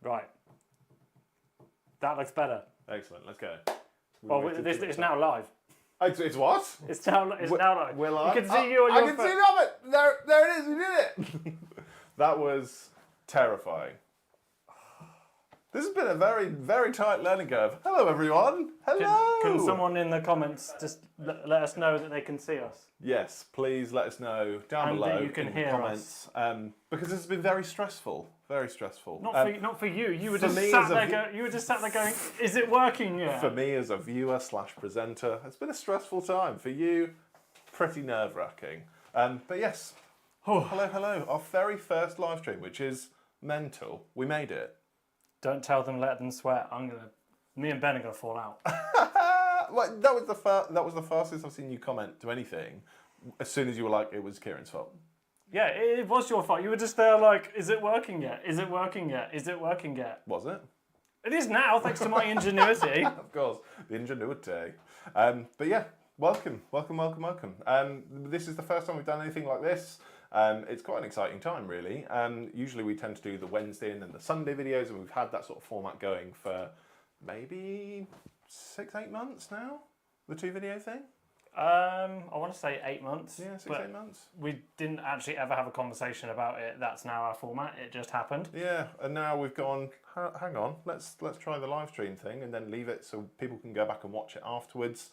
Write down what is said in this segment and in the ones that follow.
Right. That looks better. Excellent. Let's go. Well, it's now live. It's what? It's now live. Will You can see you on your I can see it. There it is. We did it. That was terrifying. This has been a very, very tight learning curve. Hello, everyone. Hello. Can someone in the comments just let us know that they can see us? Yes, please let us know down And below that you can in hear the comments. Because this has been very stressful. Very stressful. Not for you. You were just sat there going, "Is it working yet?" For me as a viewer / presenter, it's been a stressful time. For you, pretty nerve-wracking. But yes, hello. Our very first live stream, which is mental. We made it. Don't tell them, let them sweat. Me and Ben are gonna fall out. Well, that was the fastest I've seen you comment to anything. As soon as you were like, it was Kieran's fault. Yeah, it was your fault. You were just there like, "Is it working yet? Is it working yet? Is it working yet?" Was it? It is now, thanks to my ingenuity. Of course, the ingenuity. But yeah, welcome. This is the first time we've done anything like this. It's quite an exciting time, really. Usually we tend to do the Wednesday and then the Sunday videos, and we've had that sort of format going for maybe 6-8 months now. The 2-video thing. I want to say 8 months. Yeah, 6-8 months. We didn't actually ever have a conversation about it. That's now our format. It just happened. Yeah, and now we've gone, hang on, let's try the live stream thing and then leave it so people can go back and watch it afterwards.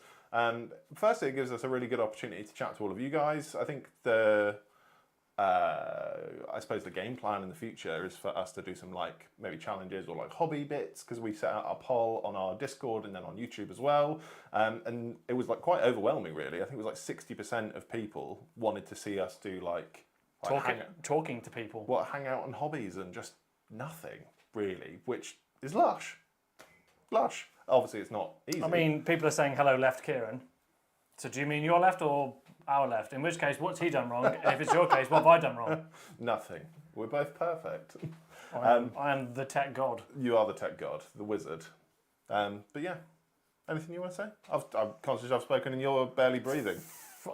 Firstly, it gives us a really good opportunity to chat to all of you guys. I think I suppose the game plan in the future is for us to do some like maybe challenges or like hobby bits, because we set out a poll on our Discord and then on YouTube as well, and it was like quite overwhelming, really. I think it was like 60% of people wanted to see us do like talking to people. Hang out on hobbies and just nothing really, which is lush. Obviously, it's not easy. I mean, people are saying hello, left Kieran. So do you mean your left or our left? In which case, what's he done wrong? And if it's your case, what have I done wrong? Nothing. We're both perfect. I am the tech god. You are the tech god, the wizard. But yeah, anything you want to say? I'm conscious I've spoken and you're barely breathing.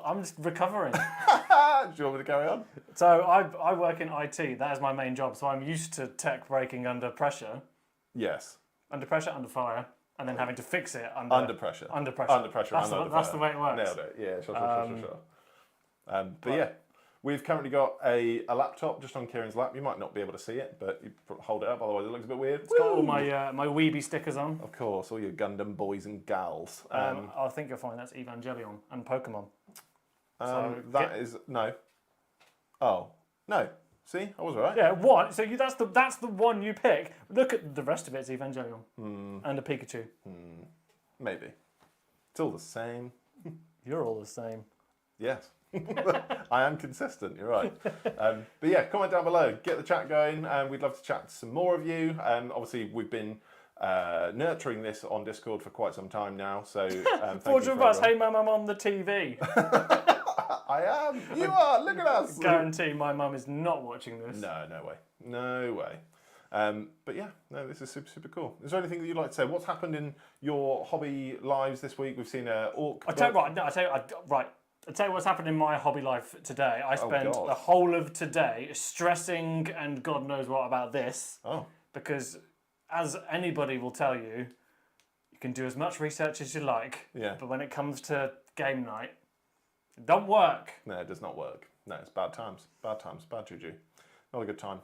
I'm just recovering. Do you want me to carry on? So I work in IT. That is my main job. So I'm used to tech breaking under pressure. Yes. Under pressure, under fire. And then having to fix it under pressure. Under pressure. That's the way it works. Nailed it. Yeah, sure. But yeah, we've currently got a laptop just on Kieran's lap. You might not be able to see it, but you hold it up, otherwise it looks a bit weird. It's got all my Weeby stickers on. Of course, all your Gundam boys and gals. I think you'll find that's Evangelion and Pokemon. No. Oh, no. See, I was right. Yeah, one. So that's the one you pick. Look at the rest of it. It's Evangelion and a Pikachu. Maybe. It's all the same. You're all the same. Yes. I am consistent, you're right. But yeah, comment down below. Get the chat going. We'd love to chat to some more of you. Obviously, we've been nurturing this on Discord for quite some time now. So, Fortune of us, hey mum, I'm on the TV. I am. You are. Look at us. Guarantee my mum is not watching this. No way. But yeah, no, this is super cool. Is there anything that you'd like to say? What's happened in your hobby lives this week? We've seen an orc. I'll tell you what's happened in my hobby life today. I spent the whole of today stressing and God knows what about this. Oh. Because as anybody will tell you, you can do as much research as you like. Yeah. But when it comes to game night, it don't work. No, it does not work. No, it's bad times, bad juju. Not a good time.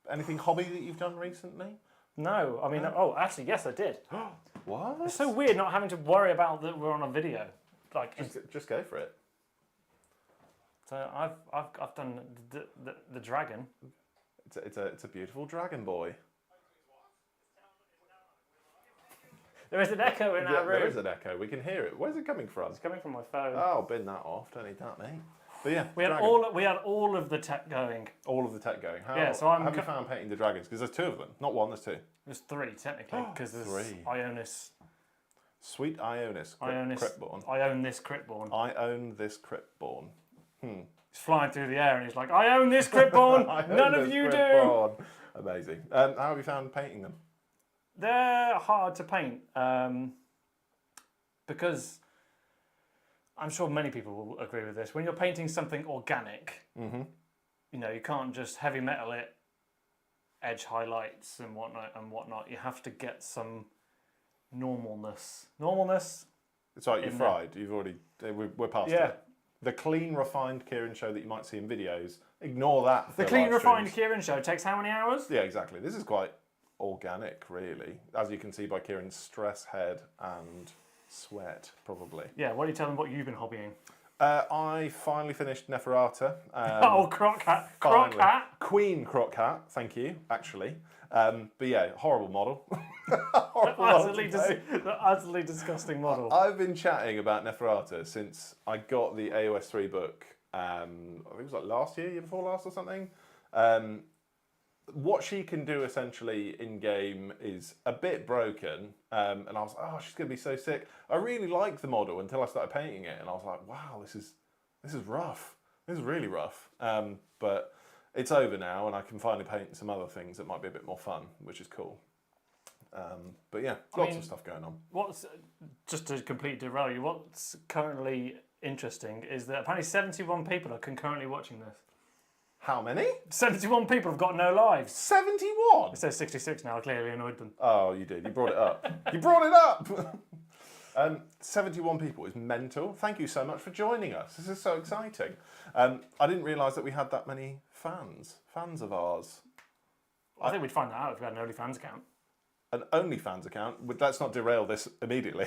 Anything hobby that you've done recently? No, I mean, actually, yes, I did. What? It's so weird not having to worry about that we're on a video. Like, just go for it. So I've done the dragon. It's a beautiful dragon boy. There is an echo in our room. There is an echo. We can hear it. Where's it coming from? It's coming from my phone. Oh, bin that off. Don't need that, mate. But yeah, we had all of the tech going. All of the tech going. So have you found painting the dragons? Because there's 2 of them. Not 1, there's 2. There's 3 technically, because there's 3. Ionis. Sweet Ionis. Cryptborn. I own this Cryptborn. I own this Cryptborn. He's flying through the air and he's like, I own this Cryptborn. None of you do. Amazing. How have you found painting them? They're hard to paint because I'm sure many people will agree with this. When you're painting something organic, you know, you can't just heavy metal it edge highlights and whatnot. You have to get some normalness. It's right, you're fried. You've already, we're past it. The clean, refined Kieran show that you might see in videos, ignore that. The clean, refined Kieran show takes how many hours? Yeah, exactly. This is quite organic, really, as you can see by Kieran's stress head and sweat, probably. Yeah, why don't you tell them what you've been hobbying? I finally finished Neferata. Croc hat. Queen Croc hat, thank you, actually. But yeah, horrible model. Utterly disgusting model. I've been chatting about Neferata since I got the AOS 3 book, I think it was like last year before last or something. What she can do essentially in game is a bit broken, and I was like, oh, she's going to be so sick. I really liked the model until I started painting it, and I was like, wow, this is rough. This is really rough. But it's over now, and I can finally paint some other things that might be a bit more fun, which is cool. But yeah, lots of stuff going on. Just to completely derail you, what's currently interesting is that apparently 71 people are concurrently watching this. How many? 71 people have got no lives. 71? It says 66 now, I clearly annoyed them. Oh, you did. You brought it up. You brought it up! 71 people is mental. Thank you so much for joining us. This is so exciting. I didn't realise that we had that many fans of ours. I think we'd find that out if we had an OnlyFans account. An OnlyFans account? Let's not derail this immediately.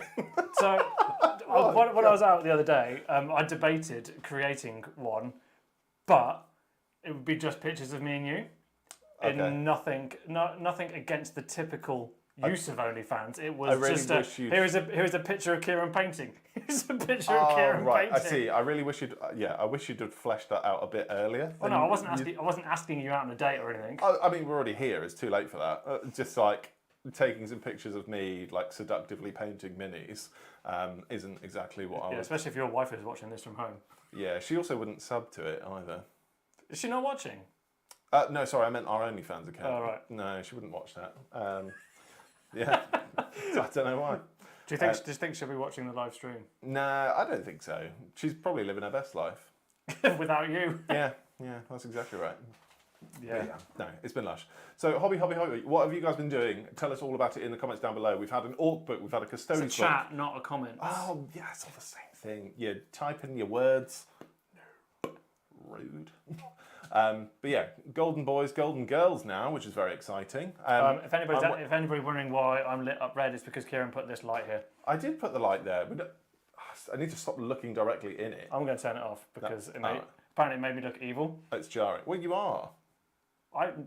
So, when I was out the other day, I debated creating one, but it would be just pictures of me and you. Okay. And nothing against the typical use of OnlyFans. It was really just here's a picture of Kieran painting. Here's a picture of Kieran painting. I see. I really wish you'd. I wish you'd have fleshed that out a bit earlier. Oh no, I wasn't asking you out on a date or anything. I mean, we're already here. It's too late for that. Just like taking some pictures of me, like seductively painting minis, isn't exactly what I was. Especially if your wife is watching this from home. Yeah, she also wouldn't sub to it either. Is she not watching? No, sorry, I meant our OnlyFans account. Oh, right. No, she wouldn't watch that. Yeah, so I don't know why. Do you think she'll be watching the live stream? Nah, I don't think so. She's probably living her best life. Without you. Yeah, that's exactly right. Yeah. No, it's been lush. So, hobby. What have you guys been doing? Tell us all about it in the comments down below. We've had an Orc book, we've had a Custodian book. It's a chat, not a comment. Oh, yeah, it's all the same thing. You type in your words. No. Rude. But yeah, golden boys, golden girls now, which is very exciting. If anybody's wondering why I'm lit up red, it's because Kieran put this light here. I did put the light there. I need to stop looking directly in it. I'm going to turn it off because apparently it made me look evil. It's jarring. Well, you are.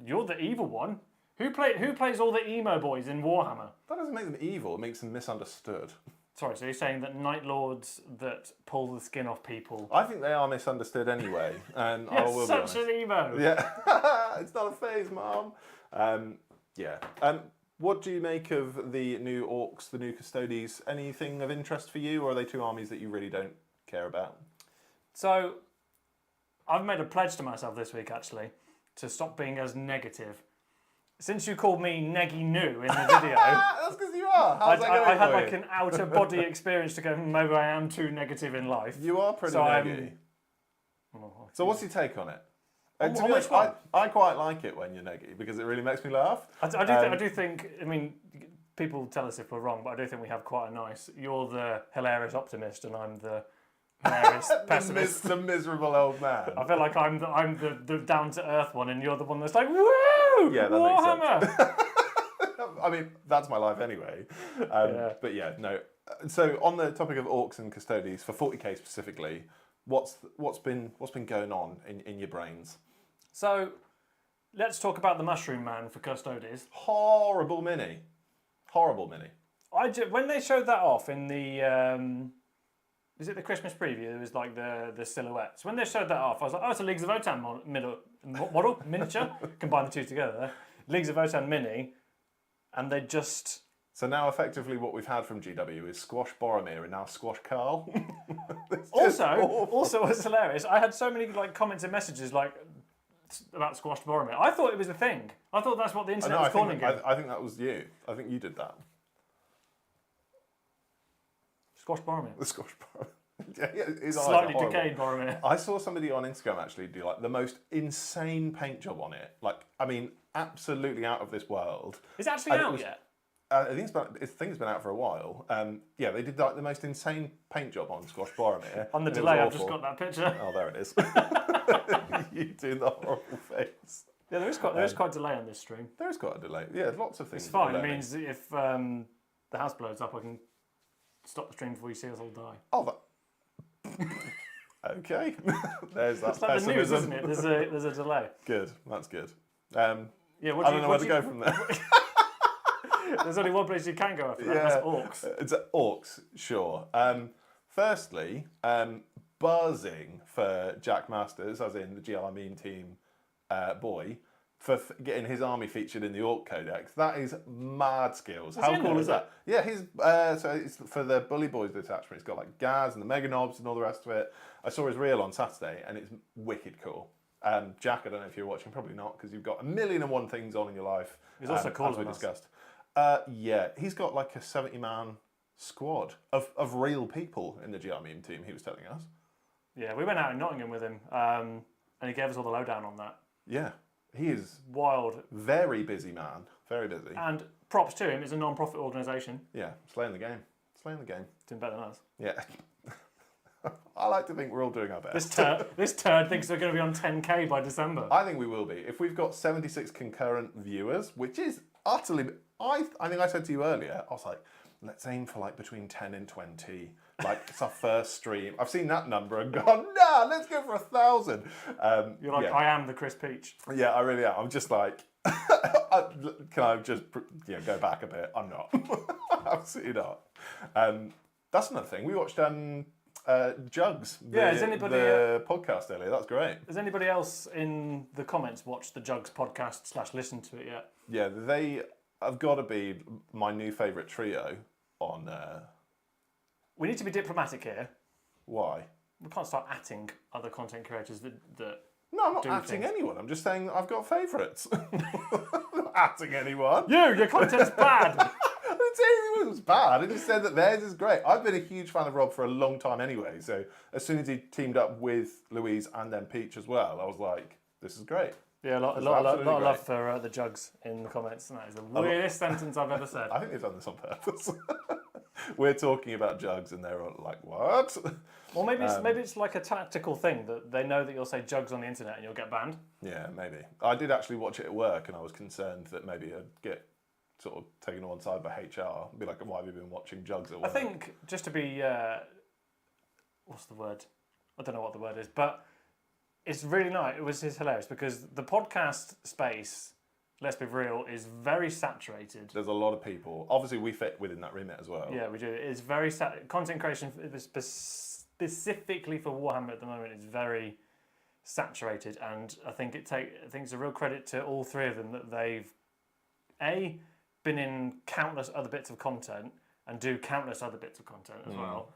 You're the evil one. Who plays all the emo boys in Warhammer? That doesn't make them evil. It makes them misunderstood. Sorry, so you're saying that Night Lords that pull the skin off people... I think they are misunderstood anyway. And I will be honest. Such an emo. Yeah. It's not a phase, Mom. Yeah. What do you make of the new Orcs, the new Custodies? Anything of interest for you, or are they two armies that you really don't care about? So, I've made a pledge to myself this week, actually, to stop being as negative. Since you called me Neggy New in the video... That's because you are. How's that going I had like an out-of-body experience to go, maybe I am too negative in life. You are pretty neggy. So what's your take on it? I quite like it when you're neggy because it really makes me laugh. I do think, I mean, people tell us if we're wrong, but I do think we have quite a nice... You're the hilarious optimist and I'm the... hilarious pessimist. The miserable old man. I feel like I'm the down-to-earth one and you're the one that's like, woo! Yeah, that Warhammer! makes sense. I mean, that's my life anyway. But yeah, no. So on the topic of Orcs and Custodies, for 40k specifically, what's been going on in your brains? So, let's talk about the Mushroom Man for Custodies. Horrible mini. When they showed that off in the... is it the Christmas preview? It was like the silhouettes. When they showed that off, I was like, oh, it's a Leagues of Votann model, miniature. Combine the two together there. Leagues of Votann mini. And they just... So now effectively what we've had from GW is Squash Boromir and now Squash Carl. Also, what's hilarious, I had so many comments and messages about Squash Boromir. I thought it was a thing. I thought that's what the internet was calling it. I think that was you. I think you did that. Squash Boromir. The Squash Boromir. His eyes are Slightly horrible. decayed Boromir. I saw somebody on Instagram actually do like the most insane paint job on it. Like, I mean, absolutely out of this world. Is it actually out yet? I think it's been out for a while. Yeah, they did like the most insane paint job on Squash Boromir. On the delay, I've just got that picture. Oh, there it is. You doing the horrible face. Yeah, there is quite a delay on this stream. There is quite a delay. Yeah, lots of things. It's fine. It means if the house blows up, I can stop the stream before you see us all die. Oh, that. Okay. There's that It's like the news, isn't it? There's a delay. Good. That's good. Yeah. I don't know where to go from there. There's only one place you can go after that. Yeah. That's Orcs. It's Orcs, sure. Firstly, buzzing for Jack Masters, as in the GR meme team boy, for getting his army featured in the Orc Codex. That is mad skills. How cool is that? Yeah, his so it's for the Bully Boys detachment. It's got like Gaz and the Mega Knobs and all the rest of it. I saw his reel on Saturday, and it's wicked cool. Jack, I don't know if you're watching, probably not, because you've got a million and one things on in your life. He's also cool, as we discussed. Yeah, he's got like a 70-man squad of real people in the GR meme team, he was telling us. Yeah, we went out in Nottingham with him, and he gave us all the lowdown on that. Yeah, he is wild. Very busy man, very busy. And props to him, it's a non-profit organisation. Yeah, slaying the game. Slaying the game. Doing better than us. Yeah. I like to think we're all doing our best. This turd thinks we're going to be on 10k by December. I think we will be. If we've got 76 concurrent viewers, which is utterly... I think I said to you earlier, I was like, let's aim for like between 10 and 20. Like, it's our first stream. I've seen that number and gone, nah, let's go for 1,000. You're like, yeah. I am the Chris Peach. Yeah, I really am. I'm just like, can I just go back a bit? I'm not. Absolutely not. That's another thing. We watched Jugs, the podcast earlier. That's great. Has anybody else in the comments watched the Jugs podcast / listened to it yet? Yeah, they have got to be my new favourite trio on... We need to be diplomatic here. Why? We can't start atting other content creators that No, I'm not atting anyone. I'm just saying that I've got favourites. Not atting anyone. Your content's bad. I didn't say it was bad. I just said that theirs is great. I've been a huge fan of Rob for a long time anyway. So as soon as he teamed up with Louise and then Peach as well, I was like, this is great. Yeah, a lot of love for the Jugs in the comments. And that is the weirdest sentence I've ever said. I think they've done this on purpose. We're talking about Jugs and they're like, what? Well, maybe it's like a tactical thing that they know that you'll say Jugs on the internet and you'll get banned. Yeah, maybe. I did actually watch it at work and I was concerned that maybe I'd get sort of taken on side by HR and be like, why have you been watching Jugs at work? I think just to be, what's the word? I don't know what the word is, but it's really nice. It's hilarious because the podcast space, let's be real, is very saturated. There's a lot of people. Obviously, we fit within that remit as well. Yeah, we do. It's very content creation specifically for Warhammer at the moment is very saturated, and I think it's a real credit to all three of them that they've been in countless other bits of content and do countless other bits of content as well.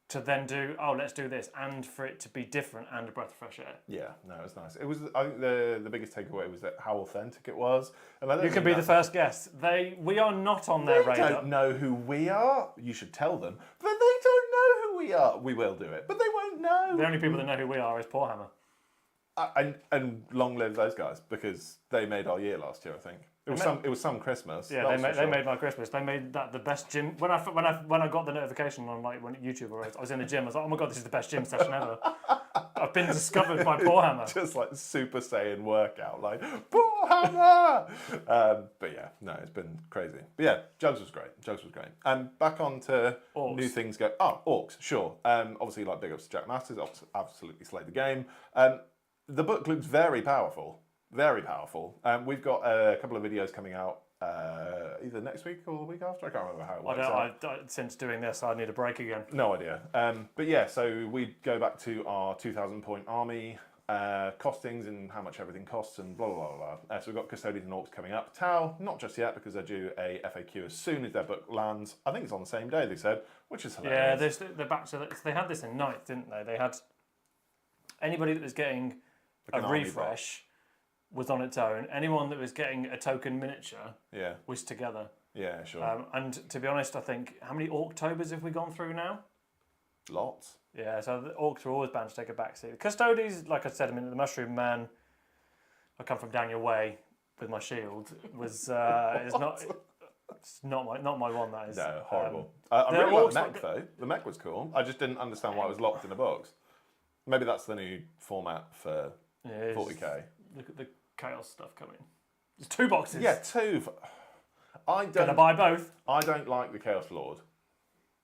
To then do, let's do this, and for it to be different and a breath of fresh air. Yeah, no, it was nice. It was. I think the biggest takeaway was that how authentic it was. And you can be the first guest. We are not on their radar. They don't know who we are. You should tell them, but they don't know who we are. We will do it, but they won't know. The only people that know who we are is Warhammer. And long live those guys because they made our year last year. I think. It was some Christmas. Yeah, they made my Christmas. They made that the best gym. When I got the notification on when YouTube I was in the gym. I was like, oh my god, this is the best gym session ever. I've been discovered by Warhammer. Just like Super Saiyan workout, like Warhammer. But yeah, no, it's been crazy. But yeah, Jugs was great. Back on to Orcs. New things go. Orcs, sure. Obviously, like big ups to Jack Masters. Absolutely slayed the game. The book looks very powerful. Very powerful. We've got a couple of videos coming out either next week or the week after. I can't remember how it works. Since doing this, I need a break again. No idea. But yeah, so we go back to our 2,000-point army costings and how much everything costs and blah, blah, blah, blah. So we've got Custodians and Orcs coming up. Tau, not just yet because they're due a FAQ as soon as their book lands. I think it's on the same day, they said, which is hilarious. Yeah, they're back to they had this in 9th, didn't they? They had anybody that was getting a refresh was on its own. Anyone that was getting a token miniature was together. Yeah, sure. And to be honest, I think, how many Orctobers have we gone through now? Lots. Yeah, so the orcs are always bound to take a backseat. The custodies, like I said a minute, the mushroom man, I come from down your way with my shield, was it's not my one, that is. No, horrible. I really like the orcs mech though. The mech was cool. I just didn't understand why it was locked in a box. Maybe that's the new format for 40k. Look at the chaos stuff coming. There's 2 boxes. Yeah, 2. Gonna buy both. I don't like the Chaos Lord.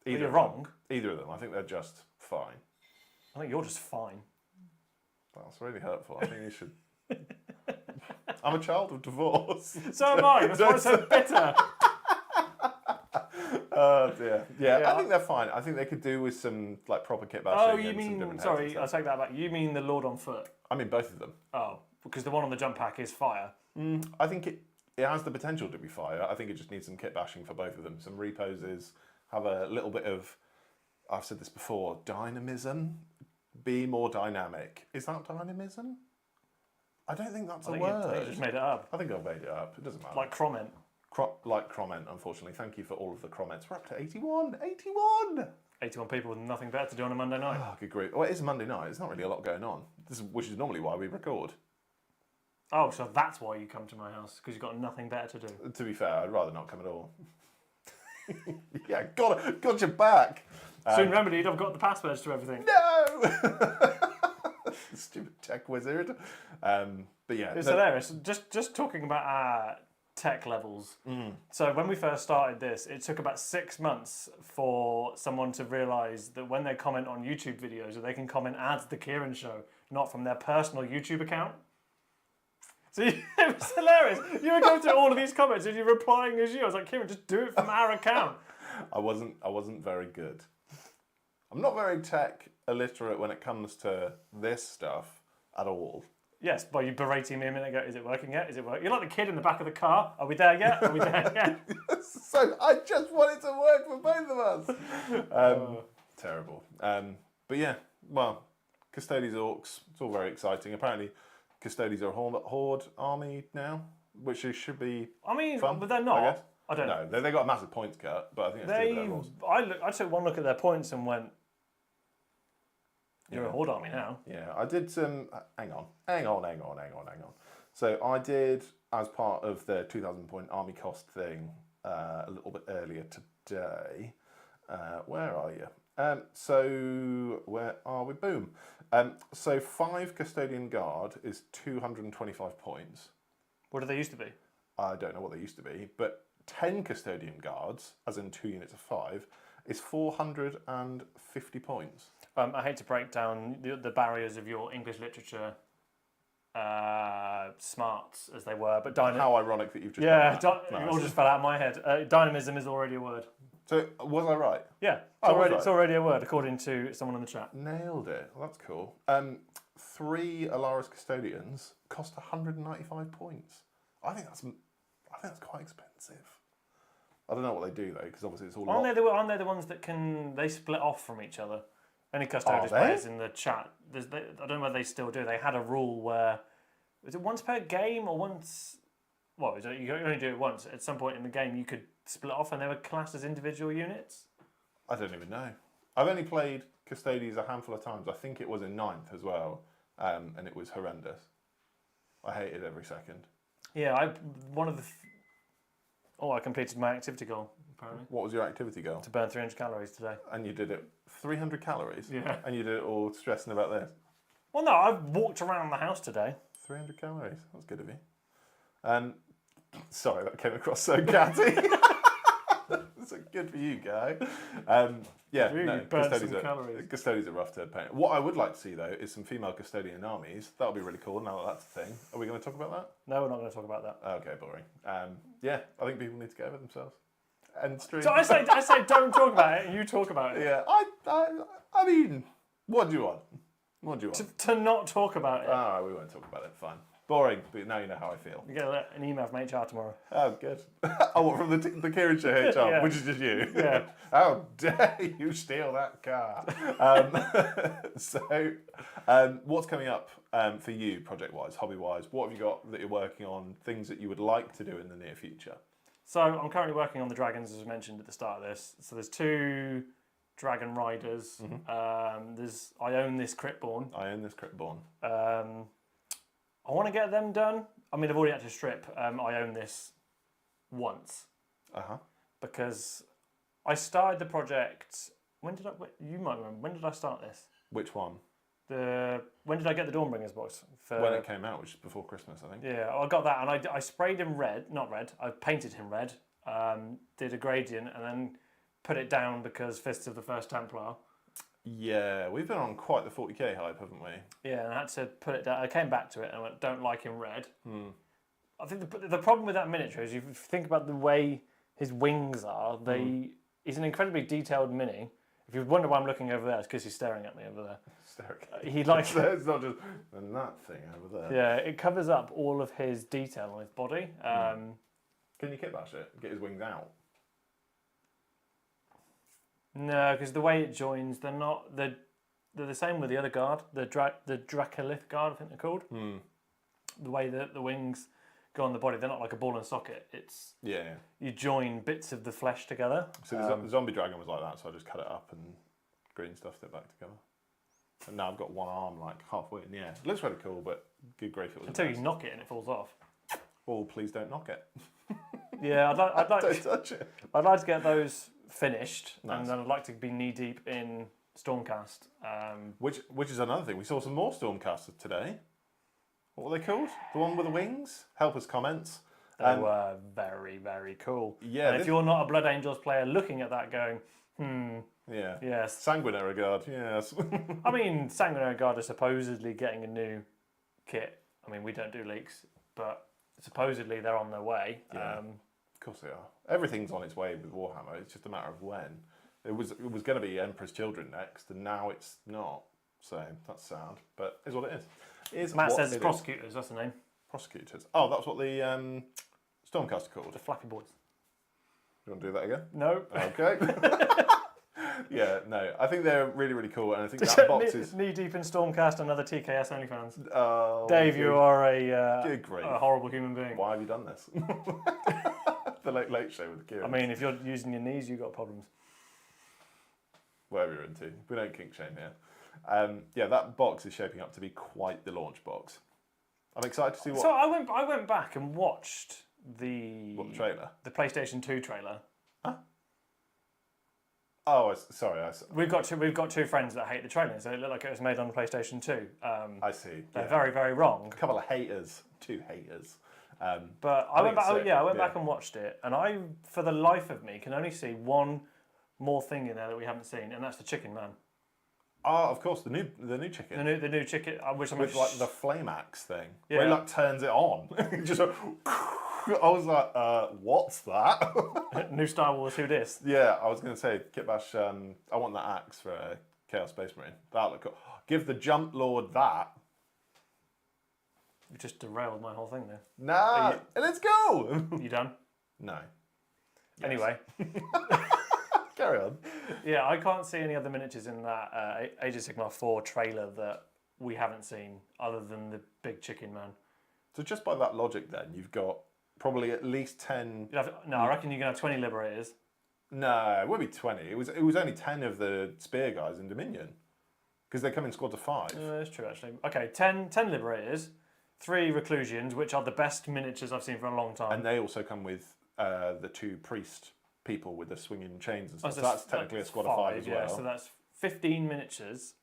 You're wrong. Either of them. I think they're just fine. I think you're just fine. That's really hurtful. I think you should. I'm a child of divorce. So am I. That's why it's so bitter. Oh dear. Yeah, I think they're fine. I think they could do with some like proper kit bashing. Oh, you mean? Sorry, I'll take that back. You mean the Lord on foot? I mean both of them. Oh, because the one on the jump pack is fire. I think it has the potential to be fire. I think it just needs some kit bashing for both of them. Some reposes, have a little bit of, I've said this before, dynamism. Be more dynamic. Is that dynamism? I don't think that's a word. I think you just made it up. I think I've made it up. It doesn't matter. Like comment. Like comment, unfortunately. Thank you for all of the comments. We're up to 81. 81! 81 people with nothing better to do on a Monday night. Oh, good grief. Well, it is a Monday night. There's not really a lot going on. Which is normally why we record. Oh, so that's why you come to my house, because you've got nothing better to do. To be fair, I'd rather not come at all. Yeah, got your back. Soon remedied, I've got the passwords to everything. No! Stupid tech wizard. But yeah. It's hilarious. Just talking about our tech levels. So when we first started this, it took about 6 months for someone to realise that when they comment on YouTube videos, that they can comment as The Kieran Show, not from their personal YouTube account. So it was hilarious. You were going through all of these comments and you're replying as you. I was like, Kieran, just do it from our account. I wasn't very good. I'm not very tech illiterate when it comes to this stuff at all. Yes, by you berating me a minute ago, is it working yet? Is it working? You're like the kid in the back of the car. Are we there yet? Are we there yet? So I just want it to work for both of us. Terrible. But yeah, well, Custodies Orcs, it's all very exciting. Apparently, Custodies are a Horde army now, which should be fun, but they're not. I guess. I don't know. No, they got a massive points cut, but I think it's still their rules. I took one look at their points and went, you're a Horde army now. Yeah, I did some. Hang on. So I did, as part of the 2,000 point army cost thing, a little bit earlier today. Where are you? So where are we? Boom. So 5 Custodian Guard is 225 points. What did they used to be? I don't know what they used to be, but 10 Custodian Guards, as in 2 units of 5, is 450 points. I hate to break down the barriers of your English literature smarts as they were, but how ironic that you've just it all just fell out of my head. Dynamism is already a word. So was I right? Yeah, it's already a word according to someone in the chat. Nailed it. Well, that's cool. 3 Alaris Custodians cost 195 points. I think that's quite expensive. I don't know what they do though, because obviously it's all. Aren't they the ones that they split off from each other? Any Custodians players in the chat, I don't know whether they still do. They had a rule where, was it once per game or once? Well, you could only do it once. At some point in the game, you could split off, and they were classed as individual units. I don't even know. I've only played Custodians a handful of times. I think it was in 9th as well, and it was horrendous. I hated every second. Yeah, I completed my activity goal, apparently. What was your activity goal? To burn 300 calories today. And you did it 300 calories? Yeah. And you did it all stressing about this? Well, no, I've walked around the house today. 300 calories. That's good of you. Sorry, that came across so catty. That's good for you, guy. Custodians are rough to paint. What I would like to see, though, is some female custodian armies. That would be really cool, now that that's a thing. Are we going to talk about that? No, we're not going to talk about that. Okay, boring. I think people need to get over themselves. And stream. So I say don't talk about it, and you talk about it. Yeah, I mean, what do you want? To not talk about it. All right, we won't talk about it, fine. Boring, but now you know how I feel. You get an email from HR tomorrow. Oh, good. What, from the Kieran Show HR, Yeah. which is just you? Yeah. How dare you steal that car? What's coming up for you, project-wise, hobby-wise? What have you got that you're working on, things that you would like to do in the near future? So I'm currently working on the dragons, as mentioned at the start of this. So there's 2 Dragon Riders. There's I Own This Cryptborn. I Own This Cryptborn. I want to get them done. I mean, I've already had to strip I Own This once. Because I started the project. When did I? You might remember. When did I start this? Which one? When did I get the Dawnbringers box? When it came out, which is before Christmas, I think. Yeah, I got that, and I sprayed him red. Not red. I painted him red. Did a gradient, and then put it down because Fists of the First Templar. Yeah, we've been on quite the 40k hype, haven't we? Yeah, and I had to put it down. I came back to it and I went, don't like him red. I think the problem with that miniature is if you think about the way his wings are, he's an incredibly detailed mini. If you wonder why I'm looking over there, it's because he's staring at me over there. He likes it's not just and that thing over there. Yeah, it covers up all of his detail on his body. Can you kit bash it? Get his wings out? No, because the way it joins, they're not. They're the same with the other guard, the Dracolith guard, I think they're called. The way that the wings go on the body, they're not like a ball and socket. It's you join bits of the flesh together. So the zombie dragon was like that, so I just cut it up and green stuffed it back together. And now I've got one arm like halfway in the air. It looks really cool, but good grief, it was until you knock it and it falls off. Oh, please don't knock it. Yeah, I'd like don't touch it. I'd like to get those finished, and then I'd like to be knee deep in Stormcast. Which is another thing. We saw some more Stormcasters today. What were they called? The one with the wings? Help us comments. They were very, very cool. Yeah. And if you're not a Blood Angels player looking at that going, Yeah. yes. Sanguinary Guard, yes. I mean, Sanguinary Guard are supposedly getting a new kit. I mean, we don't do leaks, but supposedly they're on their way. Yeah. Of course they are. Everything's on its way with Warhammer. It's just a matter of when. It was going to be Emperor's Children next, and now it's not. So that's sad, but it's what it is. Matt says it's Prosecutors. That's the name. Prosecutors. Oh, that's what the Stormcast are called. The Flappy Boys. You want to do that again? No. Okay. Yeah, no. I think they're really, really cool, and I think that box is knee deep in Stormcast and other TKS OnlyFans. Oh, Dave, you are a horrible human being. Why have you done this? The Late Show with Kieran. I mean, if you're using your knees, you've got problems. Whatever you're into. We don't kink shame here. Yeah, that box is shaping up to be quite the launch box. I'm excited to see what... So I went back and watched the trailer? The PlayStation 2 trailer. Huh? Oh, sorry. We've got two friends that hate the trailer, so it looked like it was made on the PlayStation 2. I see. They're very, very wrong. A couple of haters. Two haters. But I went back and watched it, and I, for the life of me, can only see one more thing in there that we haven't seen, and that's the Chicken Man. Oh, of course, the new chicken. The new chicken, which with like the flame axe thing, yeah. where he like turns it on. Just like, I was like, what's that? New Star Wars, who dis? Yeah, I was going to say, Kitbash, I want that axe for a Chaos Space Marine. That look cool. Give the Jump Lord that. You just derailed my whole thing there. Nah, let's go. You done? No. Yes. Anyway. Carry on. Yeah, I can't see any other miniatures in that Age of Sigmar 4 trailer that we haven't seen other than the big Chicken Man. So just by that logic then, you've got probably at least 10... I reckon you're going to have 20 Liberators. No, it won't be 20. It was only 10 of the Spear guys in Dominion. Because they come in squads of 5. That's true, actually. Okay, 10 Liberators, 3 Reclusions, which are the best miniatures I've seen for a long time. And they also come with the 2 priest people with the swinging chains and stuff. So that's technically a squad of 5 as well. Yeah, so that's 15 miniatures.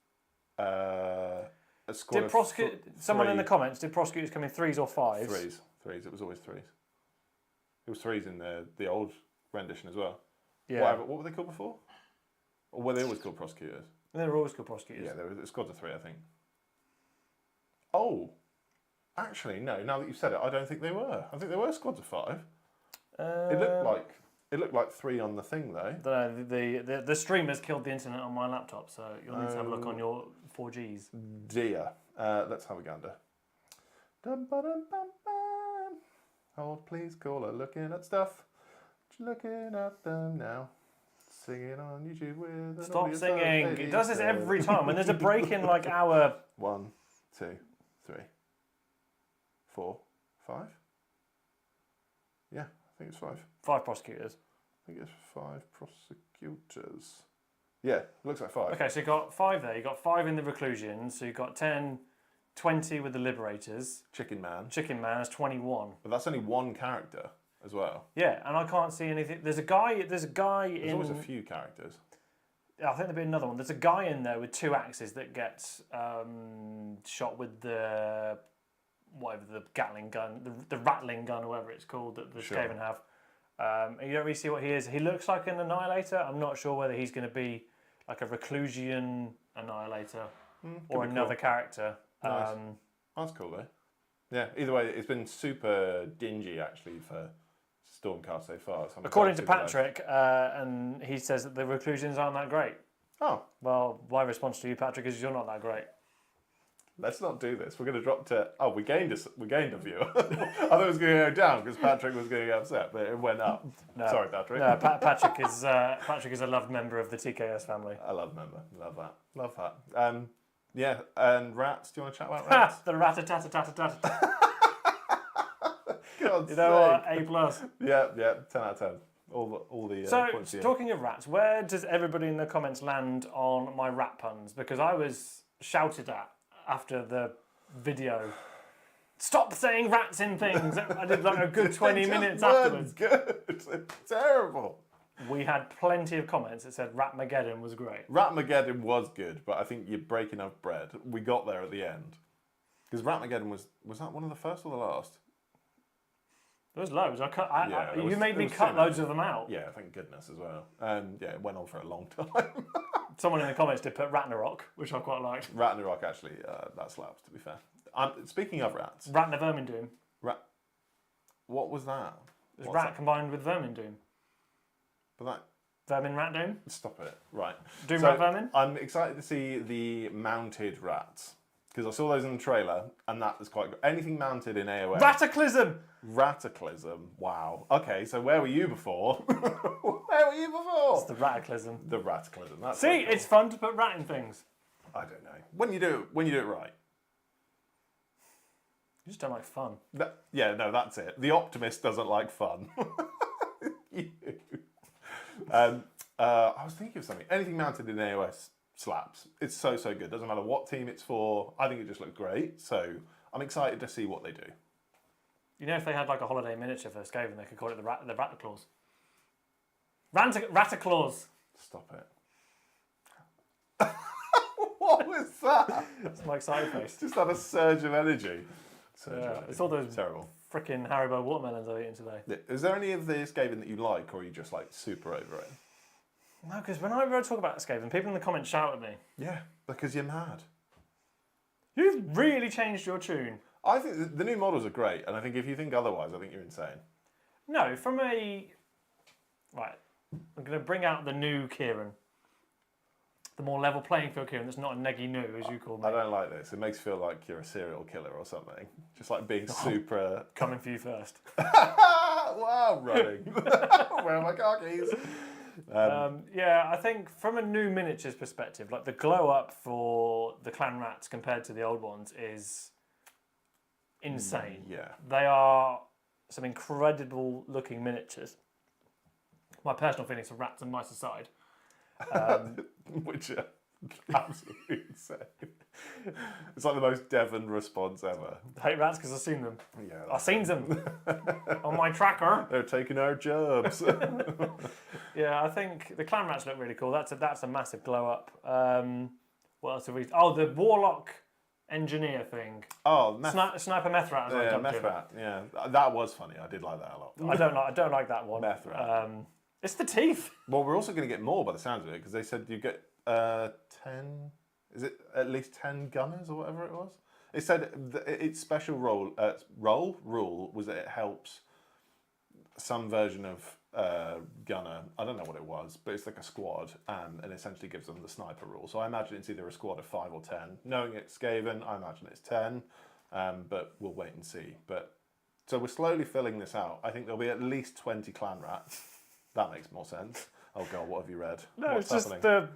A squad did someone in the comments, did Prosecutors come in 3s or 5s? 3s. It was always 3s. It was 3s in the old rendition as well. Yeah. What were they called before? Or were they always called Prosecutors? They were always called Prosecutors. Yeah, they were squads of 3, I think. Oh, actually, no. Now that you've said it, I don't think they were. I think they were squads of 5. It looked like 3 on the thing though. The streamers killed the internet on my laptop, so you'll need to have a look on your 4Gs. Dear, let's have a gander. Hold, please, caller, looking at stuff. Looking at them now. Singing on YouTube with. Stop singing! It does this every time. When there's a break in like our 1, 2, 3, 4, 5. Yeah, I think it's 5. 5 Prosecutors. I think it's 5 Prosecutors. Yeah, looks like 5. Okay, so you've got 5 there. You've got 5 in the Reclusions. So you've got 10, 20 with the Liberators. Chicken Man. Chicken Man is 21. But that's only one character as well. Yeah, and I can't see anything. There's a guy There's in... always a few characters. I think there'll be another one. There's a guy in there with 2 axes that gets shot with the... whatever, the Gatling gun, the rattling gun, or whatever it's called, that the Skaven have. And you don't really see what he is. He looks like an Annihilator. I'm not sure whether he's going to be like a Reclusian Annihilator or another character. Nice. That's cool though. Yeah, either way, it's been super dingy actually for Stormcast so far. So according to Patrick, and he says that the Reclusians aren't that great. Oh. Well, my response to you, Patrick, is you're not that great. Let's not do this. We're going to drop to... Oh, we gained a viewer. I thought it was going to go down because Patrick was going to get upset, but it went up. No. Sorry, Patrick. No, Patrick is a loved member of the TKS family. I love member. Love that. Love that. Yeah, and rats. Do you want to chat about rats? The rat-a-tat-a-tat-a-tat. God's You know sake. what? A+. Yeah, 10 out of 10. All the So, points here. talking of rats, where does everybody in the comments land on my rat puns? Because I was shouted at after the video. Stop saying rats in things. I did like a good 20 minutes afterwards. Good. It's terrible. We had plenty of comments that said Ratmageddon was great. Ratmageddon was good, but I think you're breaking up bread. We got there at the end. Because Ratmageddon was that one of the first or the last? There was loads. You made me was cut too loads of them out. Yeah, thank goodness as well. And yeah, it went on for a long time. Someone in the comments did put Ragnarok, which I quite liked. Ragnarok actually, that slaps to be fair. Speaking of rats. Ratna Vermindoom. What was that? It's rat combined with Vermindoom. But that... Vermin Rat Doom? Stop it. Right. Doom Rat Vermin? I'm excited to see the mounted rats. Because I saw those in the trailer, and that was quite good. Anything mounted in AOA. Rataclysm! Rataclysm. Wow. Okay, so where were you before? Where were you before? It's the Rataclysm. The Rataclysm. That's See, cool. it's fun to put rat in things. I don't know. When you do it right. You just don't like fun. That's it. The optimist doesn't like fun. You. I was thinking of something. Anything mounted in AOS slaps. It's so good. Doesn't matter what team it's for. I think it just looked great. So I'm excited to see what they do. You know, if they had like a holiday miniature for Skaven, they could call it the Rataclaws. Rataclaws. Stop it. What was that? That's my excited face. Just had a surge of energy. It's all those terrible. Freaking Haribo watermelons I've eaten today. Is there any of the Skaven that you like, or are you just like super over it? No, because when I talk about Skaven, people in the comments shout at me. Yeah, because you're mad. You've really changed your tune. I think the new models are great, and I think if you think otherwise, I think you're insane. No, right, I'm going to bring out the new Kieran. The more level playing field Kieran that's not a neggy new, as you call me. I don't like this. It makes you feel like you're a serial killer or something. Just like being super... Coming for you first. Wow, running. Where are my car keys? I think from a new miniatures perspective, like the glow up for the clan rats compared to the old ones is insane. Yeah. They are some incredible looking miniatures. My personal feelings for rats and mice aside. Which are absolutely insane. It's like the most Devon response ever. I hate rats because I've seen them. Yeah, I've seen them on my tracker. They're taking our jobs. Yeah, I think the clan rats look really cool. That's a massive glow up. What else have we? Oh, the warlock engineer thing. Oh, sniper meth rat. Yeah, meth rat. Yeah, that was funny. I did like that a lot. I don't like that one. Meth rat. It's the teeth. Well, we're also going to get more by the sounds of it because they said you get 10. Is it at least 10 gunners or whatever it was? It said its special rule was that it helps some version of gunner. I don't know what it was, but it's like a squad and essentially gives them the sniper rule. So I imagine it's either a squad of 5 or 10. Knowing it's Skaven, I imagine it's 10, but we'll wait and see. So we're slowly filling this out. I think there'll be at least 20 clan rats. That makes more sense. Oh God, what have you read? No, What's it's happening? just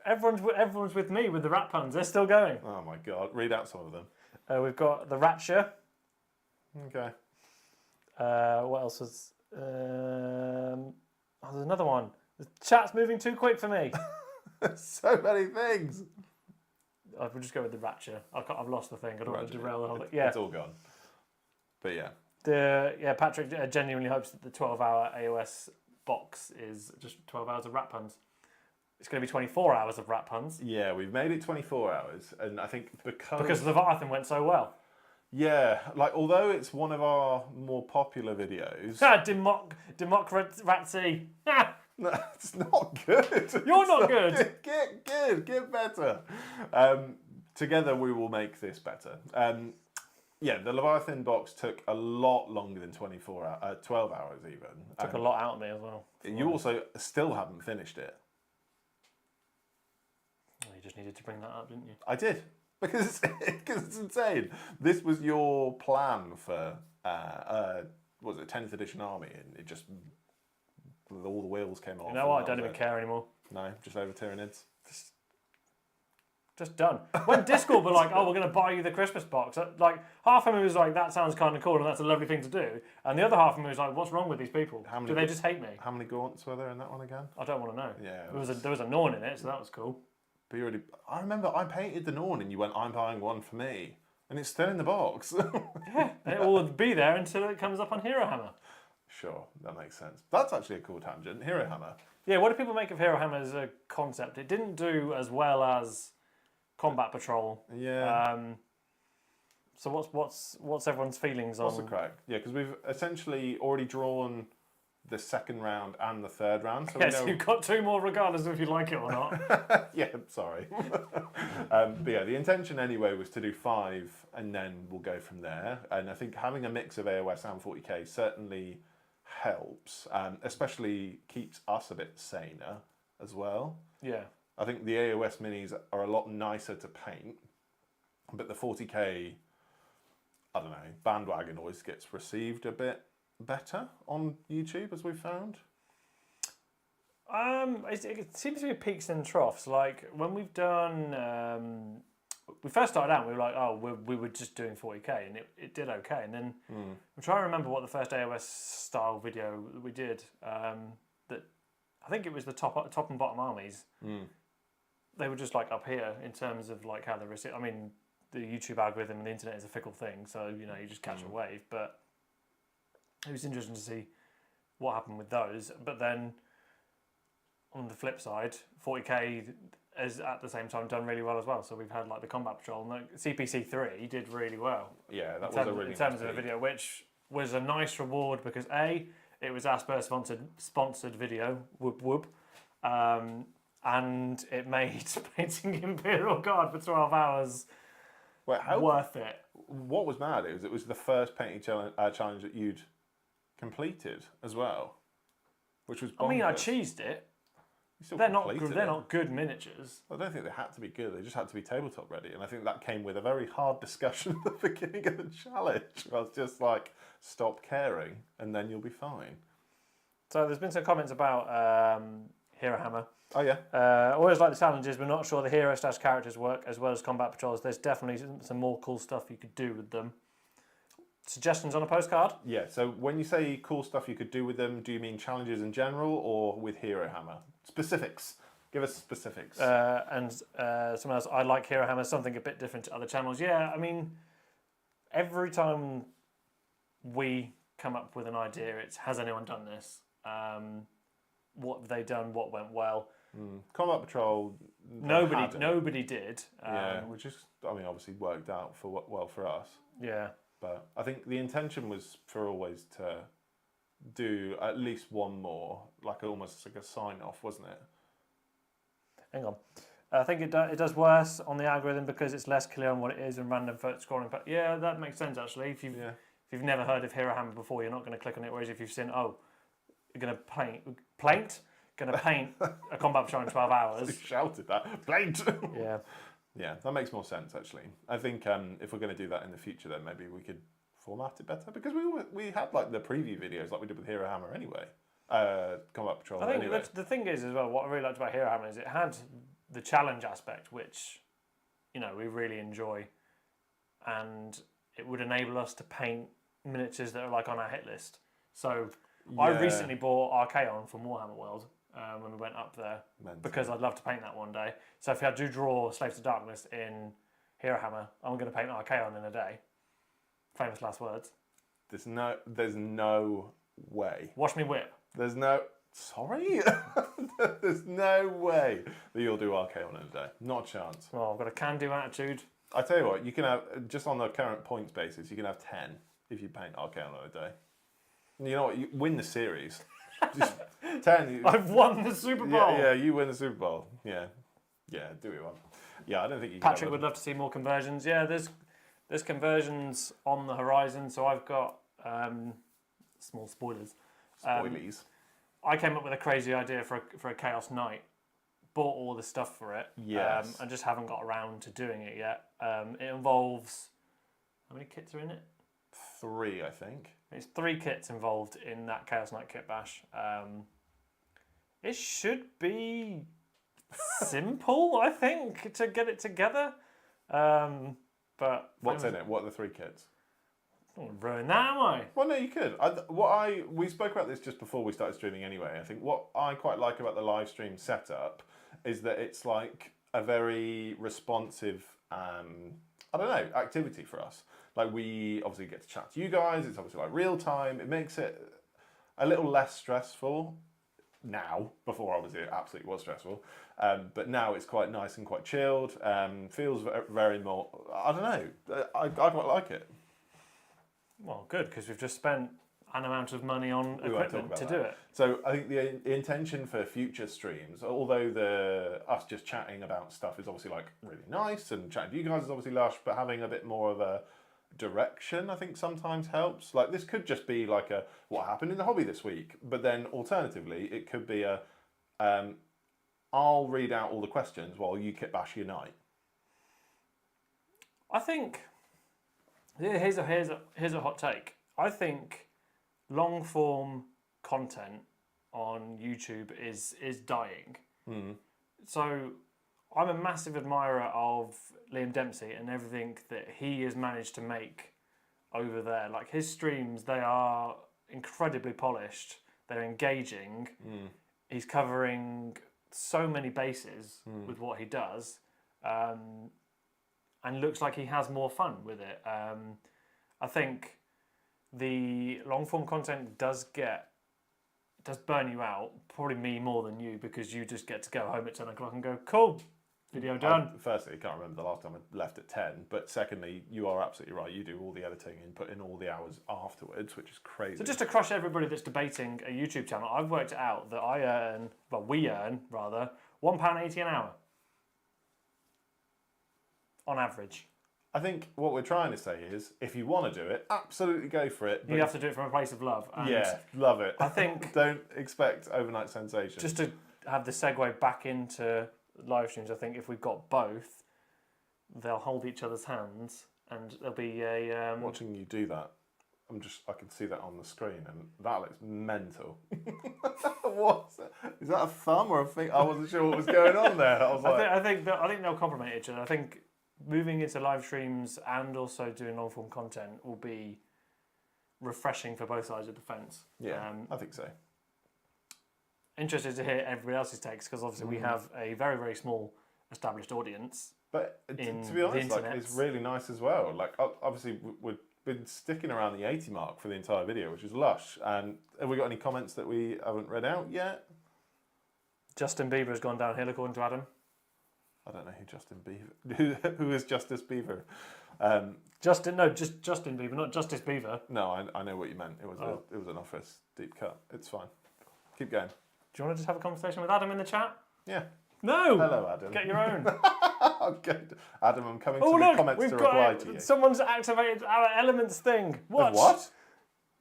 everyone's with me with the rat puns. They're still going. Oh my God, read out some of them. We've got the Ratcher. Okay. What else was? There's another one. The chat's moving too quick for me. So many things. I would just go with the Ratcher. I've lost the thing. I don't want to Ratchet, derail the whole it's, thing. Yeah. it's all gone. But yeah. Patrick genuinely hopes that the 12-hour AOS box is just 12 hours of rat puns. It's going to be 24 hours of rat puns. Yeah, we've made it 24 hours, and I think because Leviathan went so well. Yeah, like although it's one of our more popular videos. Democracy. No, it's not good. You're not good. Get better. Together we will make this better. Yeah, the Leviathan box took a lot longer than 12 hours even. Took a lot out of me as well. You also still haven't finished it. You just needed to bring that up, didn't you? I did. Because it's insane. This was your plan for, what was it, 10th edition army, and it just, all the wheels came off. You know what, I don't even care anymore. No, just over Tyranids. Just done. When Discord were like, oh, we're going to buy you the Christmas box, like, half of me was like, that sounds kind of cool and that's a lovely thing to do. And the other half of me was like, what's wrong with these people? Do they just hate me? How many gaunts were there in that one again? I don't want to know. Yeah. There was a Norn in it, so that was cool. But you already, I remember I painted the Norn and you went, I'm buying one for me. And it's still in the box. Yeah, and it will be there until it comes up on Hero Hammer. Sure, that makes sense. That's actually a cool tangent. Hero Hammer. Yeah, what do people make of Hero Hammer as a concept? It didn't do as well as Combat Patrol. Yeah. So what's everyone's feelings on? What's the crack? Yeah, because we've essentially already drawn the second round and the third round. So yes, you've got two more regardless of if you like it or not. Yeah, sorry. But yeah, the intention anyway was to do 5 and then we'll go from there. And I think having a mix of AOS and 40k certainly helps, especially keeps us a bit saner as well. Yeah. I think the AOS minis are a lot nicer to paint, but the 40k, I don't know, bandwagon always gets received a bit better on YouTube, as we've found. It seems to be peaks and troughs. Like when we've done, we first started out, we were like, oh, we were just doing 40k, and it did okay. And then I'm trying to remember what the first AOS style video that we did. That I think it was the top and bottom armies. They were just like up here in terms of like how they receive. I mean, the YouTube algorithm and the internet is a fickle thing, so you know you just catch a wave. But it was interesting to see what happened with those. But then on the flip side, 40k has at the same time done really well as well. So we've had like the Combat Patrol and the CPC 3 did really well. Yeah, that was a really in terms of a video, which was a nice reward because A, it was Asper sponsored video, whoop whoop. And it made painting Imperial Guard for 12 hours worth it. What was mad is it was the first painting challenge that you'd completed as well, which was bonkers. I mean, I cheesed it. They're not good miniatures. I don't think they had to be good. They just had to be tabletop ready. And I think that came with a very hard discussion at the beginning of the challenge. I was just like, stop caring and then you'll be fine. So there's been some comments about Hero Hammer. Oh yeah. Always like the challenges, but not sure the hero / characters work as well as combat patrols. There's definitely some more cool stuff you could do with them. Suggestions on a postcard? Yeah, so when you say cool stuff you could do with them, do you mean challenges in general or with Hero Hammer? Specifics. Give us specifics. And someone else, I like Hero Hammer, something a bit different to other channels. Yeah, I mean, every time we come up with an idea, it's, has anyone done this? What have they done? What went well? Combat Patrol. Nobody did. Yeah, which is, I mean, obviously worked out well for us. Yeah. But I think the intention was for always to do at least one more, like almost like a sign off, wasn't it? Hang on. I think it does worse on the algorithm because it's less clear on what it is and random scoring. But yeah, that makes sense actually. If you've never heard of Hero Hammer before, you're not going to click on it. Whereas if you've seen, you're going to paint a combat patrol in 12 hours. You shouted that. Paint! Yeah. Yeah, that makes more sense actually. I think if we're going to do that in the future, then maybe we could format it better because we had like the preview videos like we did with Hero Hammer anyway. Combat Patrol. I think anyway. the thing is as well, what I really liked about Hero Hammer is it had the challenge aspect, which we really enjoy, and it would enable us to paint miniatures that are like on our hit list. So I recently bought Archaon from Warhammer World. when we went up there Mental. because I'd love to paint that one day. So if I do draw Slaves to Darkness in Hero Hammer, I'm going to paint Archaon in a day. Famous last words. There's no way. Watch me whip. There's no. Sorry? There's no way that you'll do Archaon in a day. Not a chance. Well, I've got a can-do attitude. I tell you what, you can have, just on the current points basis, you can have 10 if you paint Archaon on a day. And you know what? You win the series. Just 10. I've won the Super Bowl. Yeah, you win the Super Bowl. Yeah, do what you want. Yeah, I don't think you can. Patrick would love to see more conversions. Yeah, there's conversions on the horizon. So I've got small spoilers. Spoilies. I came up with a crazy idea for a Chaos Knight. Bought all the stuff for it. Yes. I just haven't got around to doing it yet. It involves, how many kits are in it? 3, I think. It's 3 kits involved in that Chaos Knight kit bash. It should be simple, I think, to get it together. But What's in it? What are the 3 kits? I don't want to ruin that, am I? Well, no, you could. We spoke about this just before we started streaming anyway. I think what I quite like about the live stream setup is that it's like a very responsive, activity for us. Like we obviously get to chat to you guys. It's obviously like real time. It makes it a little less stressful now. Before obviously it absolutely was stressful. But now it's quite nice and quite chilled. Feels very more, I don't know. I quite like it. Well, good, because we've just spent an amount of money on equipment to do it. So I think the intention for future streams, although us just chatting about stuff is obviously like really nice and chatting to you guys is obviously lush, but having a bit more of a direction I think sometimes helps. Like this could just be like what happened in the hobby this week, but then alternatively it could be I'll read out all the questions while you kit bash your night. I think here's a hot take. I think long form content on YouTube is dying. So I'm a massive admirer of Liam Dempsey and everything that he has managed to make over there. Like his streams, they are incredibly polished. They're engaging. He's covering so many bases with what he does. And looks like he has more fun with it. I think the long form content does burn you out. Probably me more than you, because you just get to go home at 10 o'clock and go, cool, video done. Firstly, I can't remember the last time I left at 10. But secondly, you are absolutely right. You do all the editing and put in all the hours afterwards, which is crazy. So just to crush everybody that's debating a YouTube channel, I've worked it out that we earn £1.80 an hour. On average. I think what we're trying to say is, if you want to do it, absolutely go for it. You have to do it from a place of love. And yeah, love it. I think don't expect overnight sensation. Just to have the segue back into live streams, I think if we've got both, they'll hold each other's hands, and there'll be a. Watching you do that, I can see that on the screen, and that looks mental. What's that? Is that a thumb or a finger? I wasn't sure what was going on there. I think they'll complement each other. I think moving into live streams and also doing long form content will be refreshing for both sides of the fence. Yeah, I think so. Interested to hear everybody else's takes, because obviously we have a very, very small established audience. But to be honest, it's really nice as well. Like obviously we've been sticking around the 80 mark for the entire video, which is lush. And have we got any comments that we haven't read out yet? Justin Bieber has gone downhill according to Adam. I don't know who Justin Bieber. Who is Justice Bieber? Just Justin Bieber, not Justice Beaver. No, I know what you meant. It was an office deep cut. It's fine. Keep going. Do you want to just have a conversation with Adam in the chat? Yeah. No. Hello, Adam. Get your own. Okay. Adam, I'm coming to the comments to reply to you. Someone's activated our elements thing. What? What?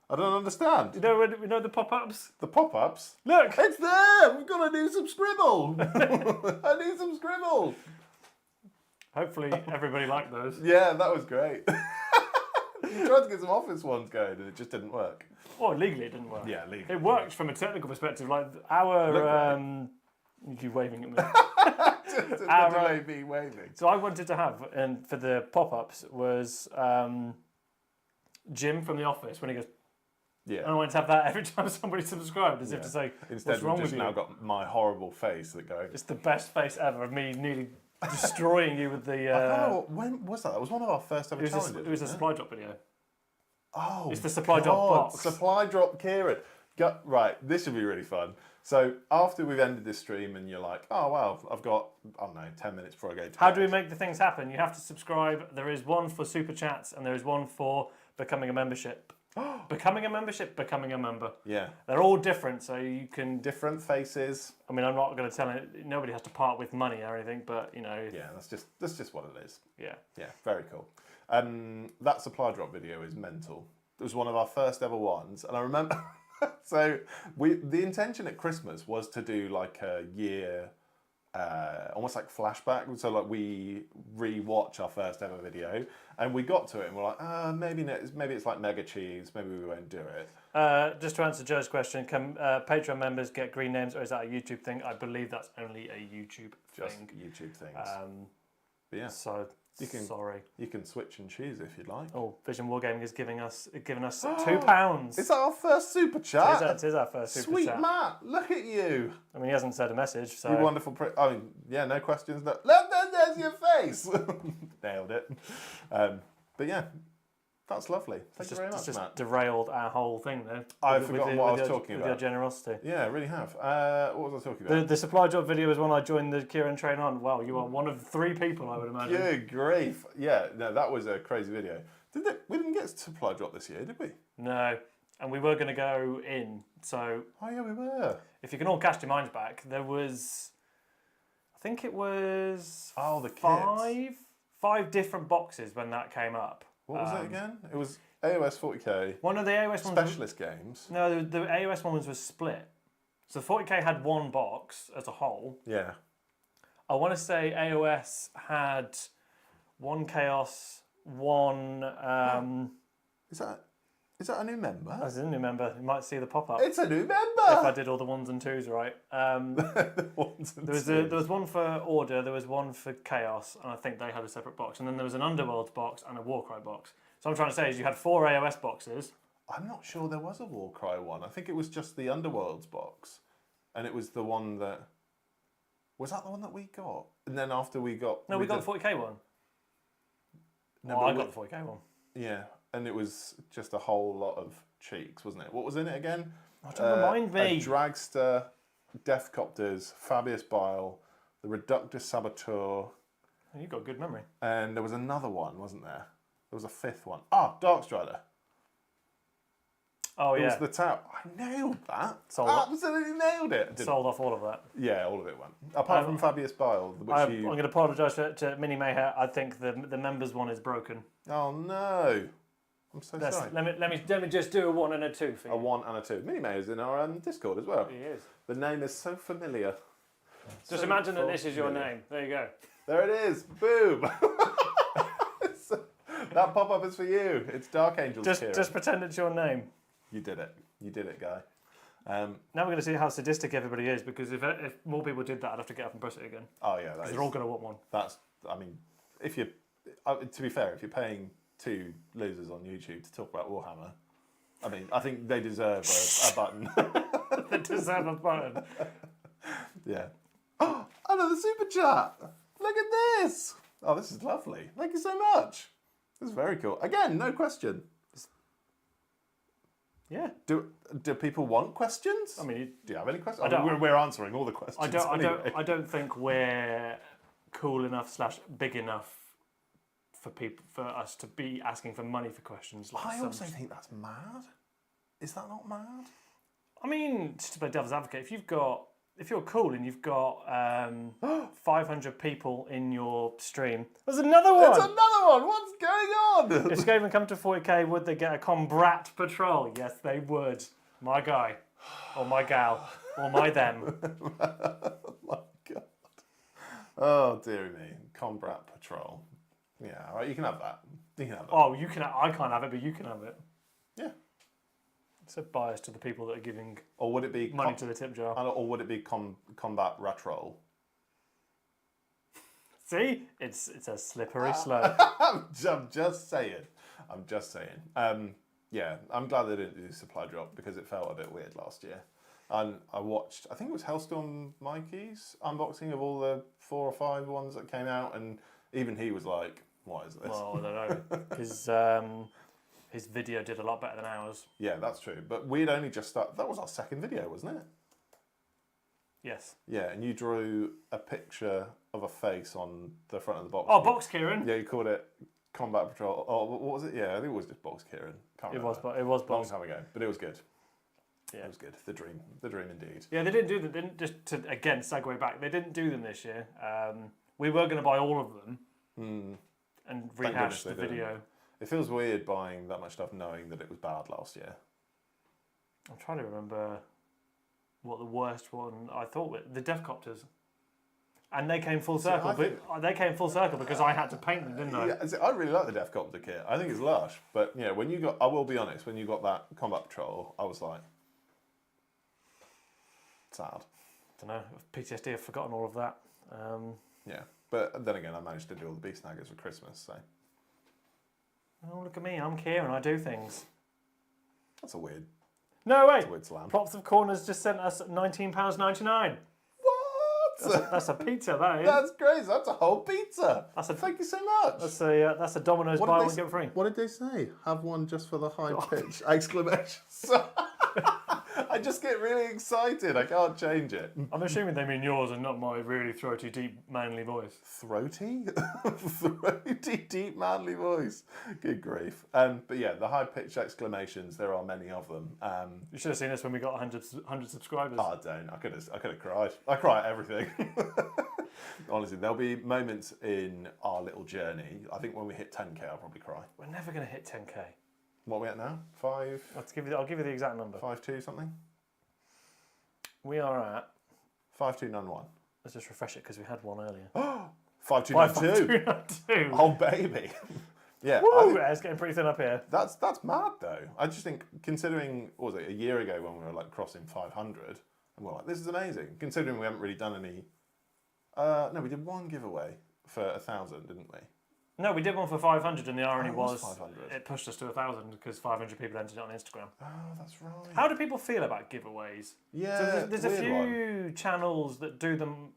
I don't understand. You know the pop-ups? The pop-ups? Look! It's there! We've got to do some scribble! I need some scribble! Hopefully everybody liked those. Yeah, that was great. You tried to get some office ones going and it just didn't work. Well, legally it didn't work. Yeah, legally. It worked from a technical perspective. Like you waving at me. Just delay me waving. So I wanted to have, and for the pop-ups, was Jim from The Office when he goes, Yeah. And I wanted to have that every time somebody subscribed, as if to say, Instead, what's wrong we've just with you? now got my horrible face that going. It's the best face ever of me nearly destroying you with the. I can't remember, when was that? That was one of our first ever challenges. It was a supply drop video. Oh, it's the supply drop box. Supply drop Kieran. Right, this should be really fun. So after we've ended this stream and you're like, oh, well, I've got, I don't know, 10 minutes before I go to How bed. do we make the things happen? You have to subscribe. There is one for super chats and there is one for becoming a membership. Becoming a membership, becoming a member. Yeah. They're all different, so you can... Different faces. I mean, I'm not going to tell it. Nobody has to part with money or anything, but, you know... Yeah, that's just what it is. Yeah. Yeah, very cool. That supply drop video is mental. It was one of our first ever ones, and I remember... So the intention at Christmas was to do like a year, almost like flashback. So like we re-watch our first ever video, and we got to it, and we're like, maybe it's like Mega Cheese. Maybe we won't do it. Just to answer Joe's question, can Patreon members get green names, or is that a YouTube thing? I believe that's only a YouTube Just thing. YouTube things. But yeah. So sorry. You can switch and choose if you'd like. Oh, Vision Wargaming is giving us £2. Is that our first super chat? It is our first super Sweet chat. Matt, look at you. I mean, he hasn't said a message, so... You wonderful... I mean, yeah, no questions. There's your face. Nailed it. But yeah, that's lovely. Thank you very much, It's just Matt. derailed our whole thing, though. I've forgotten what I was talking With about. your generosity. Yeah, I really have. What was I talking about? The supply drop video was when I joined the Kieran train on. Wow, you are one of 3 people, I would imagine. Good grief. Yeah, no, that was a crazy video. We didn't get supply drop this year, did we? No, and we were going to go in, so... Oh yeah, we were. If you can all cast your minds back, there was... I think it was... Oh, the kits. 5 different boxes when that came up. What was it again? It was AOS 40k. One of the AOS ones... Specialist games. No, the AOS ones was split. So 40k had one box as a whole. Yeah. I want to say AOS had 1 Chaos, 1... Is that a new member? As a new member, you might see the pop-up. It's a new member! If I did all the 1s and 2s right. The ones and There was one for Order, there was one for Chaos, and I think they had a separate box. And then there was an Underworlds box and a Warcry box. So I'm trying to say is you had 4 AOS boxes. I'm not sure there was a Warcry one. I think it was just the Underworlds box. And it was the one that... Was that the one that we got? And then after we got... No, we got the 40k one. No, Oh, but I got the 40k one. Yeah, and it was just a whole lot of cheeks, wasn't it? What was in it again? Don't remind me. A Dragster, Deathcopters, Fabius Bile, the Reductus Saboteur. Oh, you've got a good memory. And there was another one, wasn't there? There was a 5th one. Ah, Darkstrider. Oh, yeah. It was the tap. I nailed that. Absolutely nailed it. Sold off all of that. Yeah, all of it went. Apart from Fabius Bile, which I'm going to apologise to Mini Mayher. I think the members one is broken. Oh no! I'm so sorry. Let me just do a 1 and a 2 for you. A 1 and a 2. Mini May is in our Discord as well. He is. The name is so familiar. Just imagine that this is your name. There you go. There it is. Boom. That pop-up is for you. It's Dark Angels. Just pretend it's your name. You did it. You did it, guy. Now we're going to see how sadistic everybody is, because if more people did that, I'd have to get up and press it again. Oh yeah, they're all going to want one. I mean, if you, to be fair, if you're paying 2 losers on YouTube to talk about Warhammer, I mean, I think they deserve a button. They deserve a button. Yeah. Oh, another super chat. Look at this. Oh, this is lovely. Thank you so much. This is very cool. Again, no question. Yeah. Do people want questions? I mean, do you have any questions? We're answering all the questions. I don't think we're cool enough / big enough for us to be asking for money for questions. I also think that's mad. Is that not mad? I mean, just to play devil's advocate, if you're cool and you've got 500 people in your stream, there's another one. There's another one. What's going on? If Skaven come to 40k, would they get a Combrat patrol? Yes, they would. My guy, or my gal, or my them. Oh my god. Oh dear me. Combrat patrol. Yeah, all right. You can have that. You can have that. Oh, you can. I can't have it, but you can have it. Yeah. It's a bias to the people that are giving or would it be money to the tip jar. Or would it be combat rat-roll? See? It's a slippery slope. I'm just saying. Yeah, I'm glad they didn't do the supply drop because it felt a bit weird last year. And I watched, I think it was Hellstorm Mikey's unboxing of all the 4 or 5 ones that came out, and even he was like, "What is this?" Well, I don't know. His video did a lot better than ours. Yeah, that's true. But we'd only just started. That was our second video, wasn't it? Yes. Yeah, and you drew a picture of a face on the front of the box. Oh, Box Kieran. Yeah, you called it Combat Patrol. Oh, what was it? Yeah, I think it was just Box Kieran. Can't remember. It was Long Box. time ago, but it was good. Yeah. It was good. The dream indeed. Yeah, they didn't do them. Didn't just to again segue back. They didn't do them this year. We were going to buy all of them and rehash the video. It feels weird buying that much stuff knowing that it was bad last year. I'm trying to remember what the worst one I thought was. The Defcopters. And they came full circle. They came full circle because I had to paint them, didn't I? Yeah, I really like the Defcopter kit. I think it's lush. But yeah, when you got, I will be honest, when you got that Combat Patrol, I was like, sad. I don't know. PTSD, I've forgotten all of that. Yeah, but then again, I managed to do all the Beast Snaggers for Christmas, so. Oh, look at me. I'm Kieran. I do things. That's a weird, No, wait. that's a weird slam. Props of Corners just sent us £19.99. What? That's a pizza, that is. That's crazy. That's a whole pizza. Thank you so much. That's a Domino's buy one get free. What did they say? Have one just for the high pitch! Exclamation. I just get really excited. I can't change it. I'm assuming they mean yours and not my really throaty, deep, manly voice. Throaty? Throaty, deep, manly voice. Good grief. But yeah, the high-pitched exclamations, there are many of them. You should have seen us when we got 100 subscribers. Oh, don't. I could have cried. I cry at everything. Honestly, there'll be moments in our little journey. I think when we hit 10k, I'll probably cry. We're never going to hit 10k. What are we at now? 5? I'll give you the exact number. 5.2 something? We are at... 5.291. Let's just refresh it because we had one earlier. 5.292. 5.292. Oh, baby. Yeah. Woo! It's getting pretty thin up here. That's mad, though. I just think, considering, what was it, a year ago when we were like crossing 500, and we're like, this is amazing. Considering we haven't really done any... no, we did one giveaway for 1,000, didn't we? No, we did one for 500 and the irony was 500. It pushed us to 1,000 because 500 people entered it on Instagram. Oh, that's right. How do people feel about giveaways? Yeah, so there's a few channels that do them,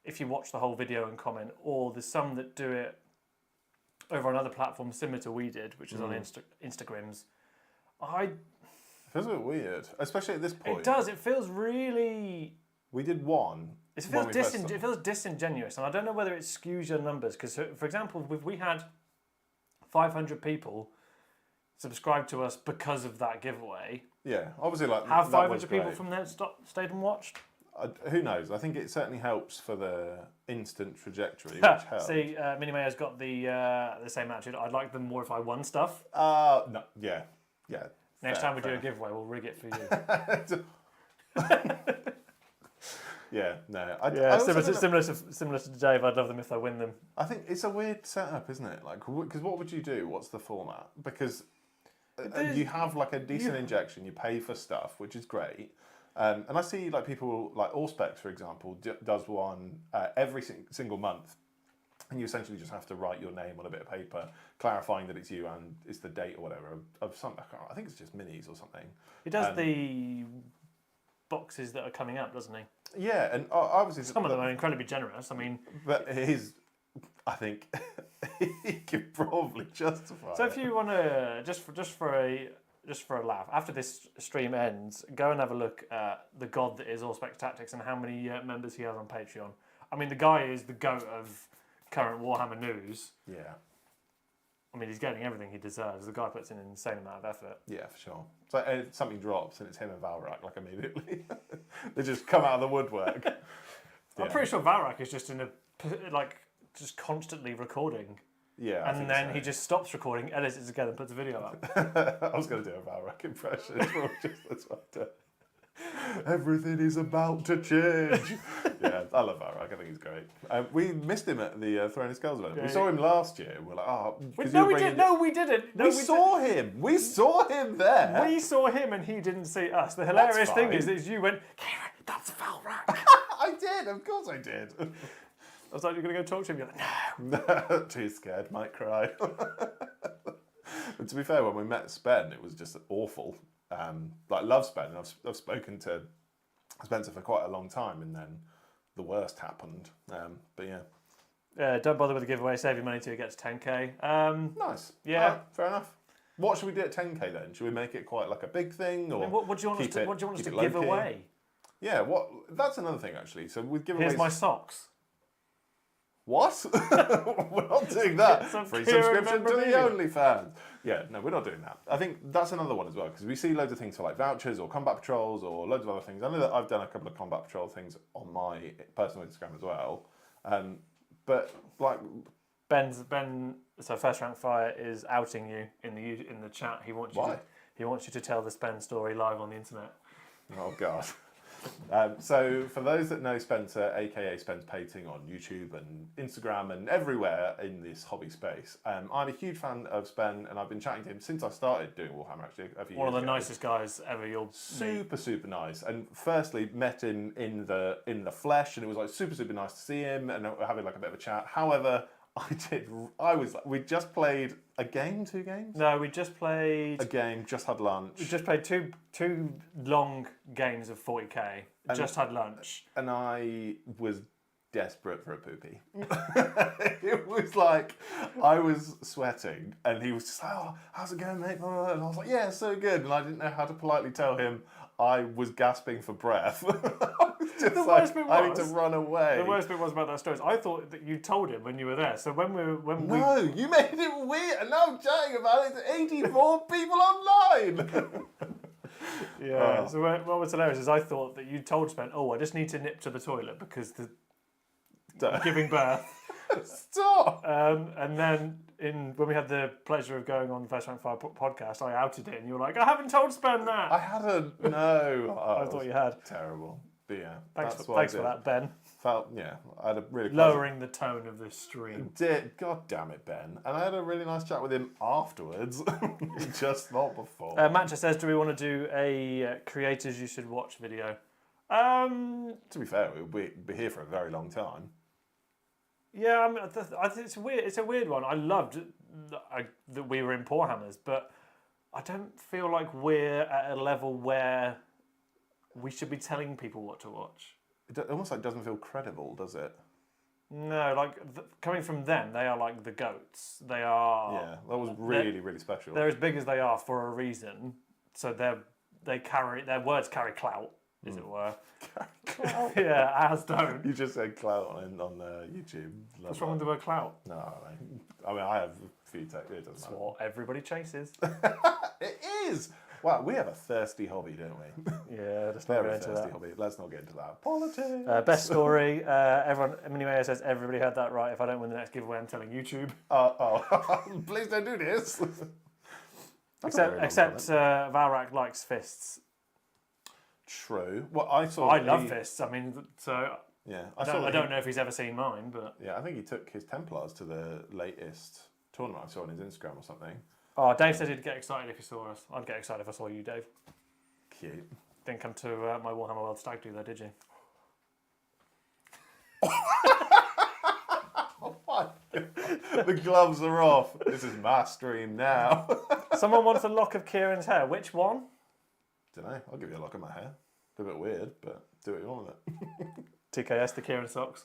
if you watch the whole video and comment, or there's some that do it over on other platforms similar to we did, which is on Instagrams. It feels a bit weird, especially at this point. It does. It feels really... We did one. It feels disingenuous, and I don't know whether it skews your numbers. Because, for example, we had 500 people subscribe to us because of that giveaway. Yeah, obviously, like have that 500 people from there stayed and watched. Who knows? I think it certainly helps for the instant trajectory. Which helps. See, Mini Mayor's got the same attitude. I'd like them more if I won stuff. No, yeah. Next time we do a giveaway, we'll rig it for you. Yeah, no. Similar to Dave, I'd love them if I win them. I think it's a weird setup, isn't it? Like, because what would you do? What's the format? Because you have like a decent injection, you pay for stuff, which is great. And I see like people like Allspecs, for example, does one every single month. And you essentially just have to write your name on a bit of paper, clarifying that it's you and it's the date or whatever of some. I think it's just minis or something. He does the boxes that are coming up, doesn't he? Yeah, and obviously some of them are incredibly generous. I mean, but I think he could probably justify. So if you want to just for a laugh, after this stream ends, go and have a look at the god that is Allspec Tactics and how many members he has on Patreon. I mean, the guy is the goat of current Warhammer news. Yeah. I mean, he's getting everything he deserves. The guy puts in an insane amount of effort. Yeah, for sure. So something drops and it's him and Valrak, like immediately. They just come out of the woodwork. Yeah. I'm pretty sure Valrak is just just constantly recording. Yeah, and then he just stops recording, edits it together, and puts a video up. I was going to do a Valrak impression. That's what I do. Everything is about to change. Yeah, I love Valrak. I think he's great. We missed him at the Throne of Skulls event. We saw him last year. We're like, we didn't. We saw him. We saw him there. We saw him and he didn't see us. The hilarious thing is you went, Kieran, that's Valrak. I did. Of course I did. I was like, you're going to go talk to him? You're like, no. Too scared. Might cry. But to be fair, when we met Spen, it was just awful. Love Spen. I've spoken to Spencer for quite a long time, and then the worst happened. But yeah. Don't bother with the giveaway. Save your money till you get to 10k. Nice. Yeah. Right, fair enough. What should we do at 10k then? Should we make it quite like a big thing, or what do you want us to, what do you want us to give away? Yeah. That's another thing actually. So with giveaways. Here's my socks. What? We're not doing that. Free subscription to the OnlyFans. Yeah, no, we're not doing that. I think that's another one as well, because we see loads of things for like vouchers or combat patrols or loads of other things. I know that I've done a couple of combat patrol things on my personal Instagram as well. But like so First Rank Fire is outing you in the chat. He wants you to tell the Spen story live on the internet. Oh God. So for those that know Spencer, aka Spence Painting on YouTube and Instagram and everywhere in this hobby space, I'm a huge fan of Spen, and I've been chatting to him since I started doing Warhammer actually a few One years of the ago. nicest guys ever you'll meet. Super nice. And firstly met him in the flesh, and it was like super nice to see him and having like a bit of a chat. However, we just played a game, 2 games? No, we just played a game, just had lunch. We just played two long games of 40k. Just had lunch. And I was desperate for a poopy. It was like, I was sweating, and he was just like, oh, how's it going, mate? And I was like, yeah, so good. And I didn't know how to politely tell him I was gasping for breath. I need to run away. The worst bit was about that story. I thought that you told him when you were there. So No, you made it weird, and now I'm chatting about it to 84 people online. Yeah. So what was hilarious is I thought that you told Spen, I just need to nip to the toilet because giving birth. Stop. And then when we had the pleasure of going on the First Rank Fire podcast, I outed it, and you were like, I haven't told Spen that. I hadn't. No. I thought you had. Terrible. But yeah. Thanks for that, Ben. I had a really lowering the tone of this stream. God damn it, Ben. And I had a really nice chat with him afterwards, just not before. Matcha says, do we want to do a creators you should watch video? To be fair, we'll be here for a very long time. Yeah, I think it's weird. It's a weird one. I loved that we were in Poorhammers, but I don't feel like we're at a level where we should be telling people what to watch. It almost like doesn't feel credible, does it? No, like coming from them, they are like the goats. They are. Yeah, that was really special. They're as big as they are for a reason. So their words carry clout, as it were. Clout. Yeah, as don't. You just said clout on YouTube. What's wrong with the word clout? No, I mean I have a few tech. It doesn't matter. What everybody chases. It is. Wow, we have a thirsty hobby, don't we? Yeah, let's not get into that. Hobby. Let's not get into that. Politics. Best story. Emily says everybody heard that right. If I don't win the next giveaway, I'm telling YouTube. Please don't do this. Except Valrak likes fists. True. Well, I love fists. I mean, so yeah. I don't know if he's ever seen mine, but yeah, I think he took his Templars to the latest tournament I saw on his Instagram or something. Oh, Dave said he'd get excited if he saw us. I'd get excited if I saw you, Dave. Cute. Didn't come to my Warhammer World Stag do though, did you? Oh my God. The gloves are off. This is my stream now. Someone wants a lock of Kieran's hair. Which one? Don't know. I'll give you a lock of my hair. It's a bit weird, but do what you want with it. TKS, the Kieran socks.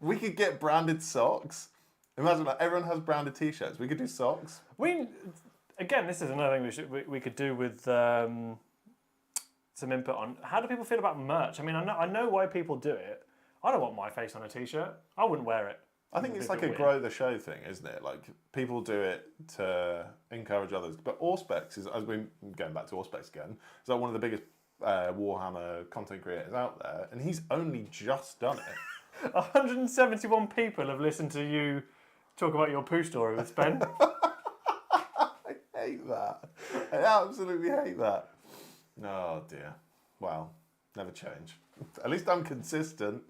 We could get branded socks. Imagine that everyone has branded T-shirts. We could do socks. Again, this is another thing we could do with some input on. How do people feel about merch? I mean, I know why people do it. I don't want my face on a T-shirt. I wouldn't wear it. I think it's like a grow the show thing, isn't it? Like people do it to encourage others. But Auspex is, as we're going back to Auspex again, is like one of the biggest Warhammer content creators out there, and he's only just done it. 171 people have listened to you talk about your poo story with Ben. I hate that. I absolutely hate that. Oh dear. Well, never change. At least I'm consistent.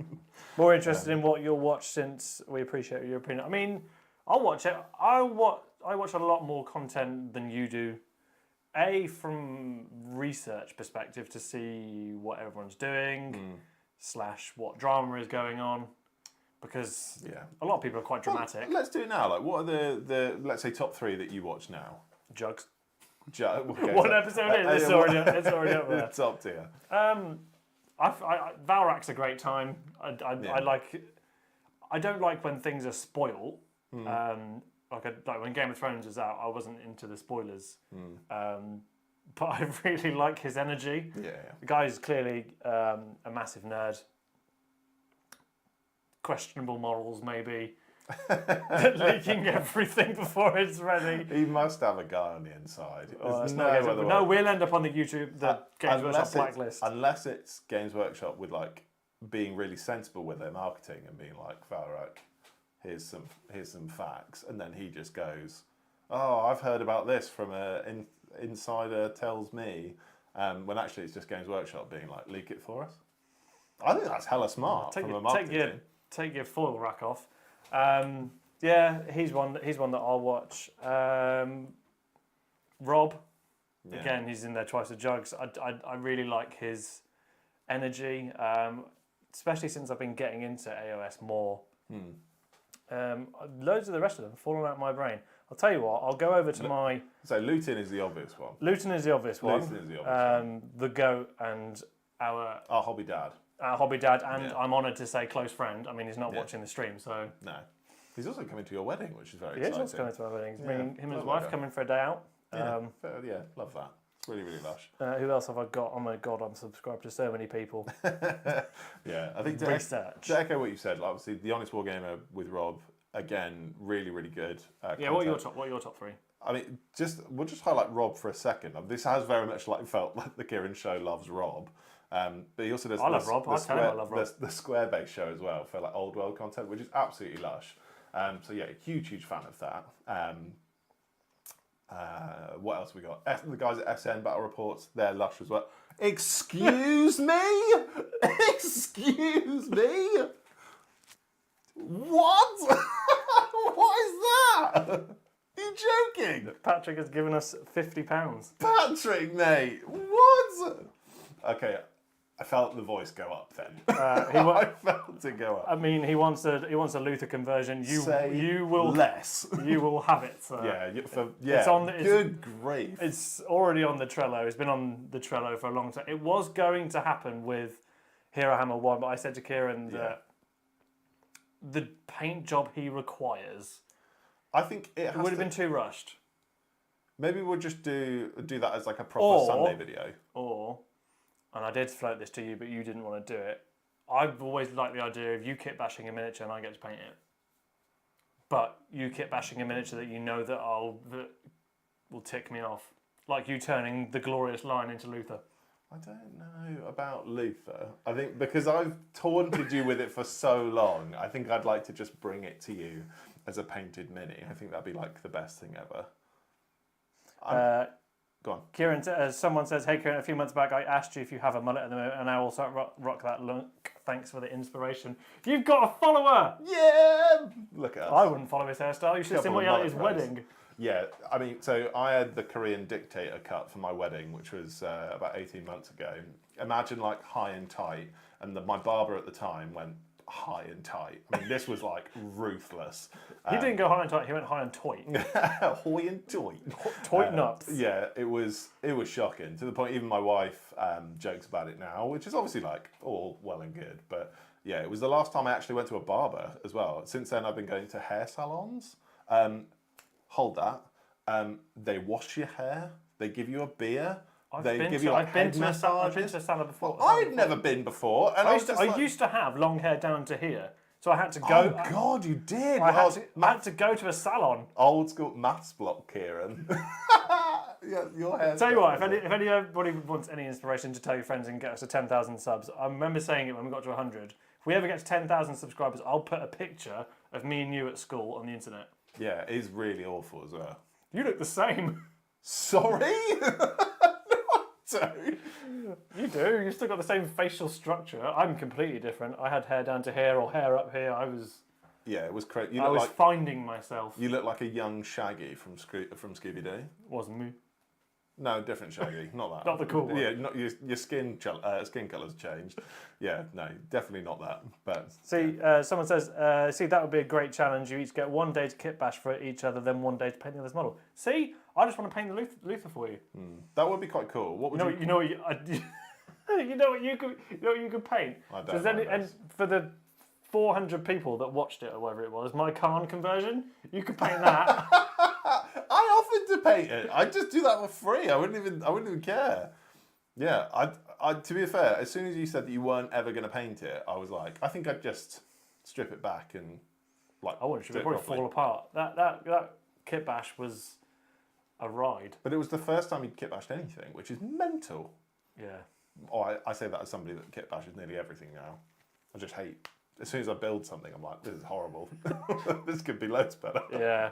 More interested in what you'll watch, since we appreciate your opinion. I mean, I'll watch it. I watch a lot more content than you do. From research perspective, to see what everyone's doing, / what drama is going on. because Yeah. a lot of people are quite dramatic. Well, let's do it now. Like, what are the let's say top 3 that you watch now? Jugs. Okay, What episode is it? It's already up there. Top tier. Valrak's a great time. I don't like when things are spoiled. Like when Game of Thrones was out, I wasn't into the spoilers. But I really like his energy. Yeah. The guy is clearly a massive nerd. Questionable morals, maybe. Leaking everything before it's ready. He must have a guy on the inside. No, we'll end up on the Games Workshop blacklist. Unless it's Games Workshop with like being really sensible with their marketing and being like, Valrak, here's some facts, and then he just goes, oh, I've heard about this from an insider tells me, when actually it's just Games Workshop being like, leak it for us. I think that's hella smart from a marketing team. Take your foil rack off. Yeah, he's one that I'll watch. Rob, again, he's in there twice with Jugs. I really like his energy, especially since I've been getting into AOS more. Loads of the rest of them falling out of my brain. I'll tell you what, I'll go over to my... So Luton is the obvious one. Luton is the obvious one. The GOAT and our hobby dad. Our hobby dad, and I'm honoured to say close friend. I mean, he's not watching the stream, so... No. He's also coming to your wedding, which is very exciting. He is also coming to my wedding. He's bringing him and his wife coming for a day out. Love that. It's really, really lush. Who else have I got? Oh my God, I'm subscribed to so many people. Yeah, I think to echo what you said, like, obviously the Honest Wargamer with Rob, again, really, really good. What are your top 3? I mean, we'll just highlight Rob for a second. This has very much felt like the Kieran show loves Rob. But he also does. I love Rob. The Square-based show as well for like old world content, which is absolutely lush. So yeah, huge fan of that. What else we got? The guys at SN Battle Reports, they're lush as well. Excuse me? Excuse me? What? What is that? Are you joking? Patrick has given us £50. Patrick, mate, what? Okay, I felt the voice go up then. I felt it go up. I mean, he wants a Luther conversion. You will less. You will have it. Good grief. It's already on the Trello. It's been on the Trello for a long time. It was going to happen with Hero Hammer 1, but I said to Kieran that the paint job he requires, I think it would have been too rushed. Maybe we'll just do that as like a proper Sunday video. And I did float this to you, but you didn't want to do it. I've always liked the idea of you kit bashing a miniature and I get to paint it. But you kit bashing a miniature that you know that will tick me off. Like you turning the glorious line into Luther. I don't know about Luther. I think because I've taunted you with it for so long, I think I'd like to just bring it to you as a painted mini. I think that'd be like the best thing ever. Go on. Kieran, someone says, hey Kieran, a few months back I asked you if you have a mullet at the moment and I will start rock that look. Thanks for the inspiration. You've got a follower! Yeah! Look at us. I wouldn't follow his hairstyle. You should have seen what he had at his wedding. Yeah, I mean, so I had the Korean dictator cut for my wedding, which was about 18 months ago. Imagine like high and tight. And my barber at the time went high and tight. I mean, this was like ruthless. He didn't go high and tight, he went high and toit. High and toit. Toit nuts. Yeah, it was shocking. To the point even my wife jokes about it now, which is obviously like all well and good. But yeah, it was the last time I actually went to a barber as well. Since then I've been going to hair salons. Hold that. They wash your hair. They give you a beer. I've been to a salon before. Well, I'd never been before. And I used to have long hair down to here. So I had to go... Oh, God, you did. I had to go to a salon. Old school maths block, Kieran. Yeah, your hair. Tell you what, if anybody wants any inspiration to tell your friends and get us to 10,000 subs, I remember saying it when we got to 100. If we ever get to 10,000 subscribers, I'll put a picture of me and you at school on the internet. Yeah, it is really awful as well. You look the same. Sorry? You do. You've still got the same facial structure. I'm completely different. I had hair down to here or hair up here. Yeah, it was crazy. I was finding myself. You look like a young Shaggy from Scooby-Doo. Wasn't me. No, different Shaggy, not that. Not the cool one. Yeah, not your skin colour's changed. Yeah, no, definitely not that. But see, someone says, see, that would be a great challenge. You each get 1 day to kit bash for each other, then 1 day to paint the other's model. See, I just want to paint the Luther for you. that would be quite cool. What would You know what you could paint. I So don't know and this. for the 400 people that watched it or whatever it was, my Khan conversion, you could paint that. I offered to paint it. I'd just do that for free. I wouldn't even care. Yeah, I to be fair, as soon as you said that you weren't ever going to paint it, I was like, I think I'd just strip it back and like. I wouldn't. It do would it probably properly. fall apart. That kit bash was a ride. But it was the first time you'd kit bashed anything, which is mental. Yeah. Oh, I say that as somebody that kit bashes nearly everything now. I just hate. As soon as I build something, I'm like, this is horrible. This could be loads better. Yeah.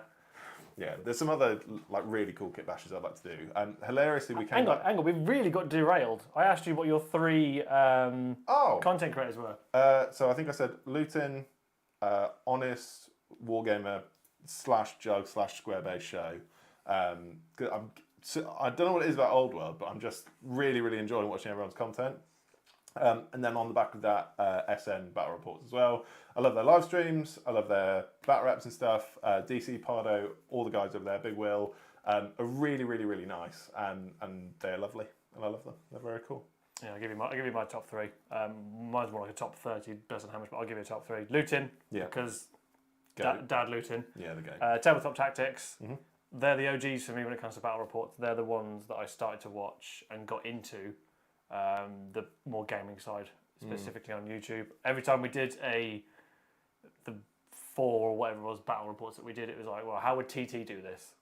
Yeah, there's some other like really cool kit bashes I'd like to do. Hilariously, we came Hang on, we've really got derailed. I asked you what your 3 content creators were. So I think I said Luton, honest wargamer / jug / square base show. I don't know what it is about Old World, but I'm just really, really enjoying watching everyone's content. And then on the back of that, SN battle reports as well. I love their live streams. I love their battle reps and stuff. DC, Pardo, all the guys over there, Big Will, are really, really, really nice. And they're lovely. And I love them. They're very cool. Yeah, I'll give you my top 3. Mine's more like a top 30, based on how much, but I'll give you a top 3. Luton, because Dad Luton. Yeah, the game. Tabletop Tactics. They're the OGs for me when it comes to battle reports. They're the ones that I started to watch and got into. The more gaming side, specifically on YouTube. Every time we did the 4 or whatever it was battle reports that we did, it was like, well, how would TT do this?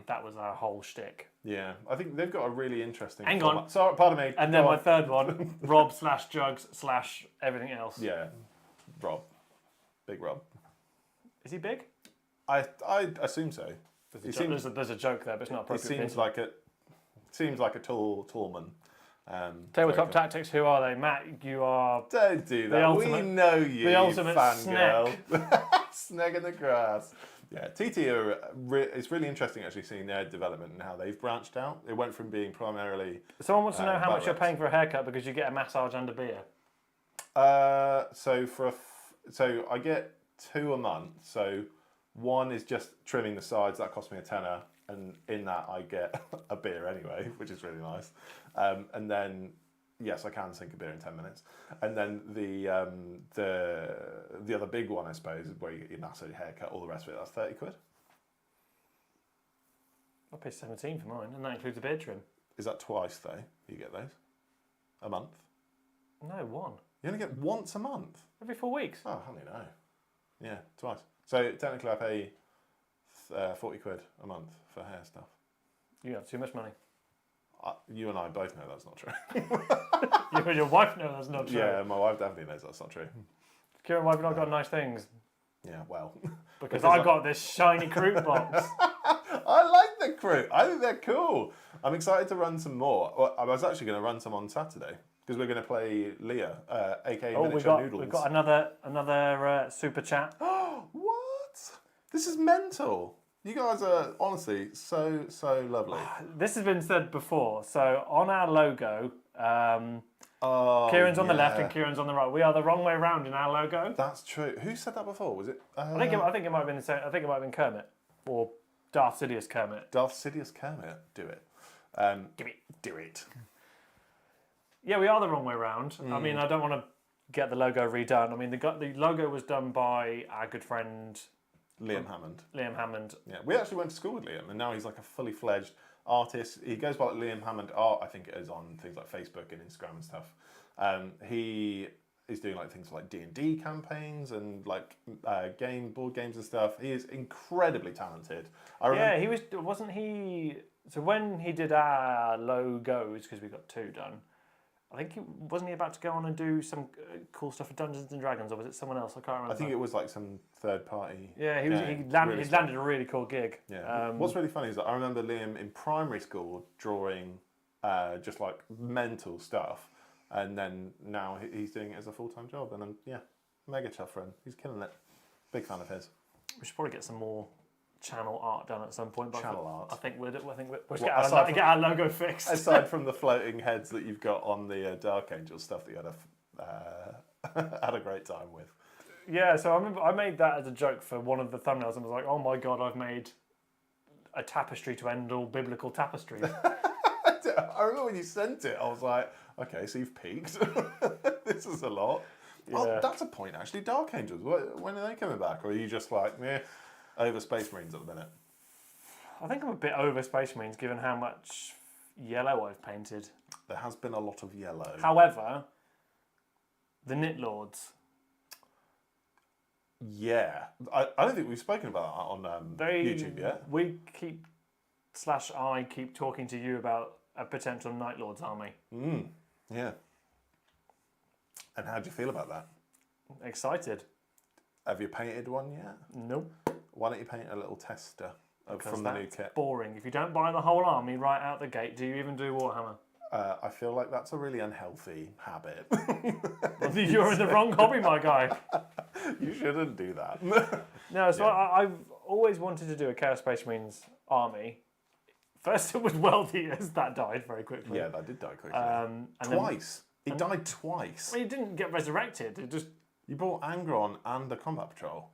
That was our whole shtick. Yeah, I think they've got a really interesting. Hang on. Sorry, pardon me. And then my third one, Rob / Jugs / everything else. Yeah, Rob, Big Rob. Is he big? I assume so. There's a joke there, but it's not appropriate. Seems like a tall man. Tabletop Tactics, who are they? Matt, you are... Don't do that. We know you, the ultimate fangirl. Snag in the grass. Yeah, TT it's really interesting actually seeing their development and how they've branched out. It went from being primarily... Someone wants to know how much you're paying for a haircut because you get a massage and a beer. So I get 2 a month. So one is just trimming the sides. That cost me a tenner. And in that I get a beer anyway, which is really nice. And then, yes, I can sink a beer in 10 minutes. And then the other big one, I suppose, is where you get your massive haircut, all the rest of it, that's 30 quid. I pay 17 for mine, and that includes a beard trim. Is that twice, though, you get those? A month? No, 1. You only get once a month? Every 4 weeks. Oh, honey, no. Yeah, twice. So technically I pay 40 quid a month for hair stuff. You have too much money. You and I both know that's not true. You and your wife know that's not true. Yeah, my wife definitely knows that's not true. Kieran and I have not got nice things. Yeah, well. Because I got this shiny Kroot box. I like the Kroot. I think they're cool. I'm excited to run some more. Well, I was actually going to run some on Saturday because we're going to play Leah, aka Miniature Noodles. We've got another super chat. What? This is mental. You guys are honestly so lovely. This has been said before. So on our logo, Kieran's on the left and Kieran's on the right. We are the wrong way around in our logo. That's true. Who said that before? Was it? I think it might have been the same. I think it might have been Kermit or Darth Sidious Kermit. Darth Sidious Kermit. Do it. Do it. Yeah, we are the wrong way around. I mean, I don't want to get the logo redone. I mean, the logo was done by our good friend Liam Hammond. Yeah, we actually went to school with Liam, and now he's like a fully fledged artist. He goes by Liam Hammond Art, I think it is, on things like Facebook and Instagram and stuff. He is doing like things like D&D campaigns and like board games and stuff. He is incredibly talented. he wasn't he? So when he did our logos, because we got 2 done, I think wasn't he about to go on and do some cool stuff for Dungeons and Dragons, or was it someone else? I can't remember. I think it was like some third party. Yeah, he landed a really cool gig. Yeah. What's really funny is that I remember Liam in primary school drawing just like mental stuff, and then now he's doing it as a full-time job, and I'm mega chuffed for him. He's killing it. Big fan of his. We should probably get some more channel art done at some point. But Channel art. I think we'll get aside our logo fixed. Aside from the floating heads that you've got on the Dark Angel stuff that you had a great time with. Yeah, so I remember I made that as a joke for one of the thumbnails and was like, oh my god, I've made a tapestry to end all biblical tapestries. I remember when you sent it, I was like, okay, so you've peaked. This is a lot. Yeah. Oh, that's a point, actually. Dark Angels, when are they coming back? Or are you just like, over Space Marines at the minute? I think I'm a bit over Space Marines given how much yellow I've painted. There has been a lot of yellow. However, the Knit Lords. Yeah. I don't think we've spoken about that on YouTube yet. I keep talking to you about a potential Night Lords army. Yeah. And how do you feel about that? Excited. Have you painted one yet? Nope. Why don't you paint a little tester from the new kit? Boring. If you don't buy the whole army right out the gate, do you even do Warhammer? I feel like that's a really unhealthy habit. You're in the wrong hobby, my guy. You shouldn't do that. No, so yeah. I've always wanted to do a Chaos Space Marines army. First it was World Eaters, that died very quickly. Yeah, that did die quickly. Twice. It died twice. Well, it didn't get resurrected. It just... You bought Angron and the Combat Patrol.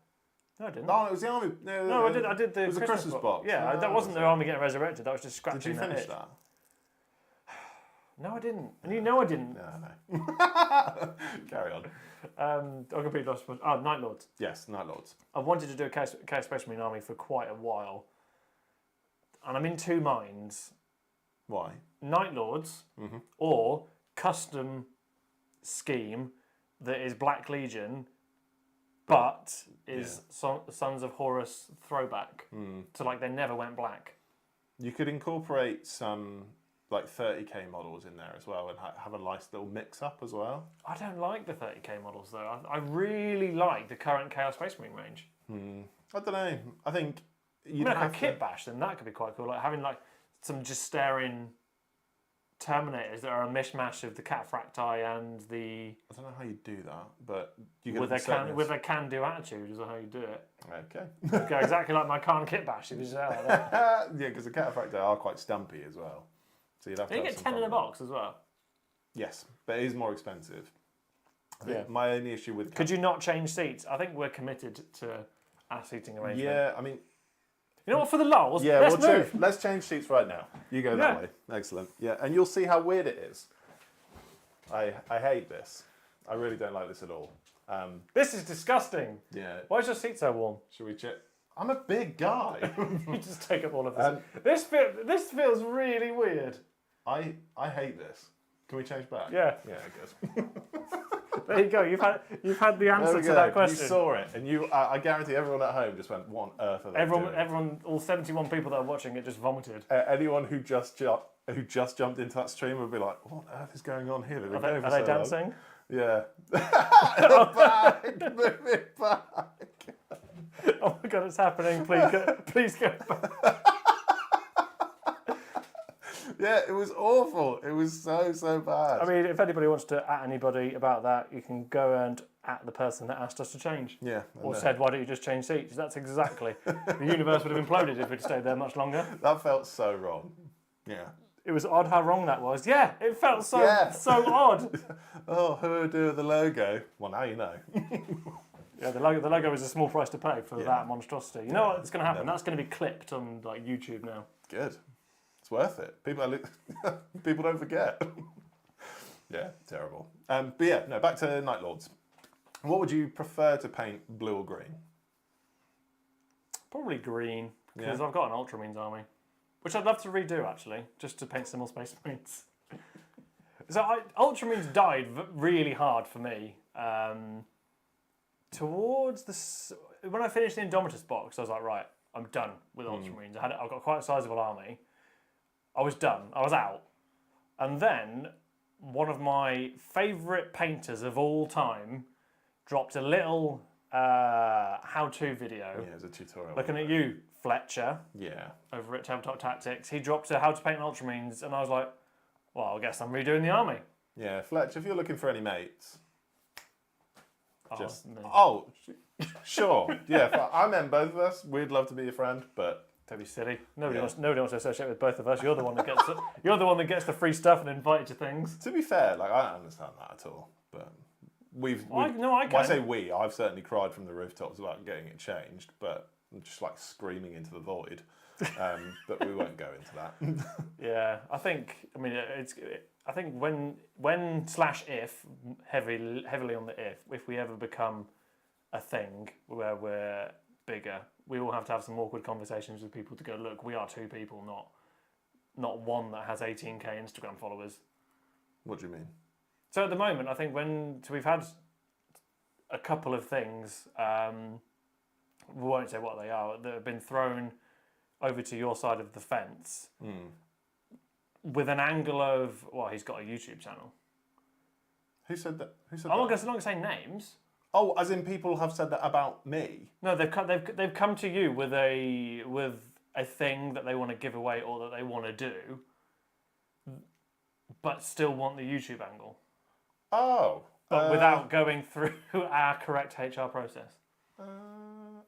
No, I didn't. No, it was the army. No, I did the It was the Christmas box. Yeah, that wasn't the army getting resurrected. That was just scratching. Did you finish that? No, I didn't. And you know I didn't. No. Carry on. I completely lost. Night Lords. Yes, Night Lords. I've wanted to do a Chaos Space Marine army for quite a while, and I'm in two minds. Why? Night Lords or custom scheme that is Black Legion, but is Sons of Horus throwback. So like they never went black. You could incorporate some like 30k models in there as well and have a nice little mix up as well. I don't like the 30k models though. I really like the current Chaos Space Marine range. I don't know. I think you'd have a kit bash them. That could be quite cool. Like having like some just staring Terminators that are a mishmash of the Cataphracti and the... I don't know how you do that, but you get with a can-do attitude is how you do it. Okay. Go exactly like my Khan kit bash. If you say like that. Yeah, because the Cataphracti are quite stumpy as well. So you'd have to you get 10 in a box as well. Yes, but it is more expensive. I think my only issue with... Could you not change seats? I think we're committed to our seating arrangement. Yeah, I mean... You know what, for the lulz, yeah, let's move. Let's change seats right now. You go that way. Excellent. Yeah, and you'll see how weird it is. I hate this. I really don't like this at all. This is disgusting. Yeah. Why is your seat so warm? Should we check? I'm a big guy. You just take up all of this. This feels really weird. I hate this. Can we change back? Yeah. Yeah, I guess. There you go. You've had the answer to that question. You saw it, and I guarantee everyone at home just went, "What on earth are they doing?" Everyone, all 71 people that are watching it, just vomited. Anyone who just jumped into that stream would be like, "What on earth is going on here?" Are they dancing? Yeah. Back, move it back. Oh my god, it's happening! Please go back. Yeah, it was awful. It was so bad. I mean, if anybody wants to at anybody about that, you can go and at the person that asked us to change. Yeah. Or said, why don't you just change seats? That's exactly. The universe would have imploded if we'd stayed there much longer. That felt so wrong. Yeah. It was odd how wrong that was. Yeah, it felt so odd. Oh, who would do the logo? Well, now you know. Yeah, the logo is a small price to pay for that monstrosity. You know what's going to happen? That's going to be clipped on like YouTube now. Good. It's worth it. People don't forget. Yeah, terrible. But yeah, no, back to Night Lords. What would you prefer to paint, blue or green? Probably green, because I've got an Ultramarines army, which I'd love to redo actually, just to paint some more Space Marines. So Ultramarines died really hard for me. When I finished the Indomitus box, I was like, right, I'm done with Ultramarines. I've got quite a sizable army. I was done. I was out. And then one of my favourite painters of all time dropped a little how-to video. Yeah, it's a tutorial. Looking at you, Fletcher. Yeah. Over at Tabletop Tactics. He dropped a how to paint Ultramarines, and I was like, well, I guess I'm redoing the army. Yeah, Fletcher, if you're looking for any mates, Sure. Yeah, I'm in both of us. We'd love to be your friend, but don't be silly. Nobody wants to associate with both of us. You're the one that gets you're the one that gets the free stuff and invited to things. To be fair, like I don't understand that at all. But I can. I say we. I've certainly cried from the rooftops about getting it changed, but I'm just like screaming into the void. But we won't go into that. Yeah, I think when/if heavily on the if we ever become a thing where we're bigger, we will have to have some awkward conversations with people to go, look, we are two people, not one that has 18k Instagram followers. What do you mean? So at the moment, I think we've had a couple of things, we won't say what they are, that have been thrown over to your side of the fence with an angle of, well, he's got a YouTube channel. Who said that? I'm not going to say names. Oh, as in people have said that about me? No, they've come to you with a thing that they want to give away or that they want to do, but still want the YouTube angle. Oh. But without going through our correct HR process.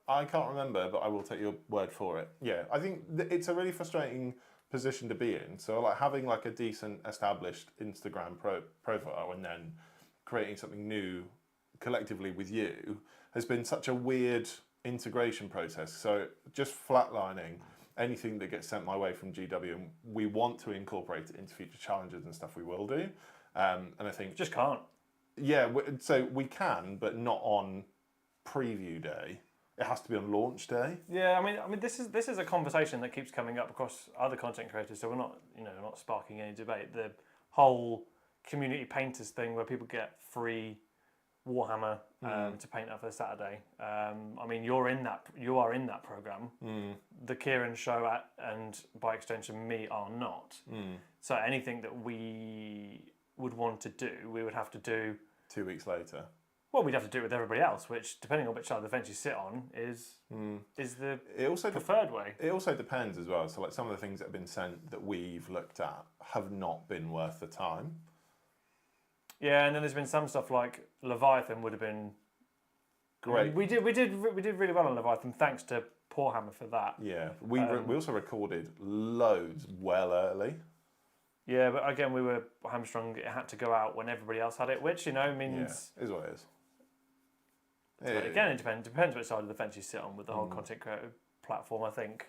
I can't remember, but I will take your word for it. Yeah, I think it's a really frustrating position to be in. So like having like a decent established Instagram profile and then creating something new collectively with you has been such a weird integration process. So just flatlining anything that gets sent my way from GW, and we want to incorporate it into future challenges and stuff, we will do. And I think just can't. Yeah, so we can, but not on preview day. It has to be on launch day. Yeah, I mean, this is a conversation that keeps coming up across other content creators. So we're not sparking any debate. The whole community painters thing, where people get free Warhammer to paint up for Saturday. I mean, you are in that program. The Kieran show and by extension me are not. So anything that we would want to do, we would have to do 2 weeks later. Well, we'd have to do it with everybody else, which, depending on which side of the fence you sit on, is the preferred way. It also depends as well. So, like some of the things that have been sent that we've looked at have not been worth the time. Yeah, and then there's been some stuff like Leviathan would have been great. We did really well on Leviathan, thanks to Warhammer for that. Yeah, we also recorded loads well early. Yeah, but again, we were hamstrung. It had to go out when everybody else had it, which means yeah, is what it is. But again, it depends which side of the fence you sit on with the whole content creator platform. I think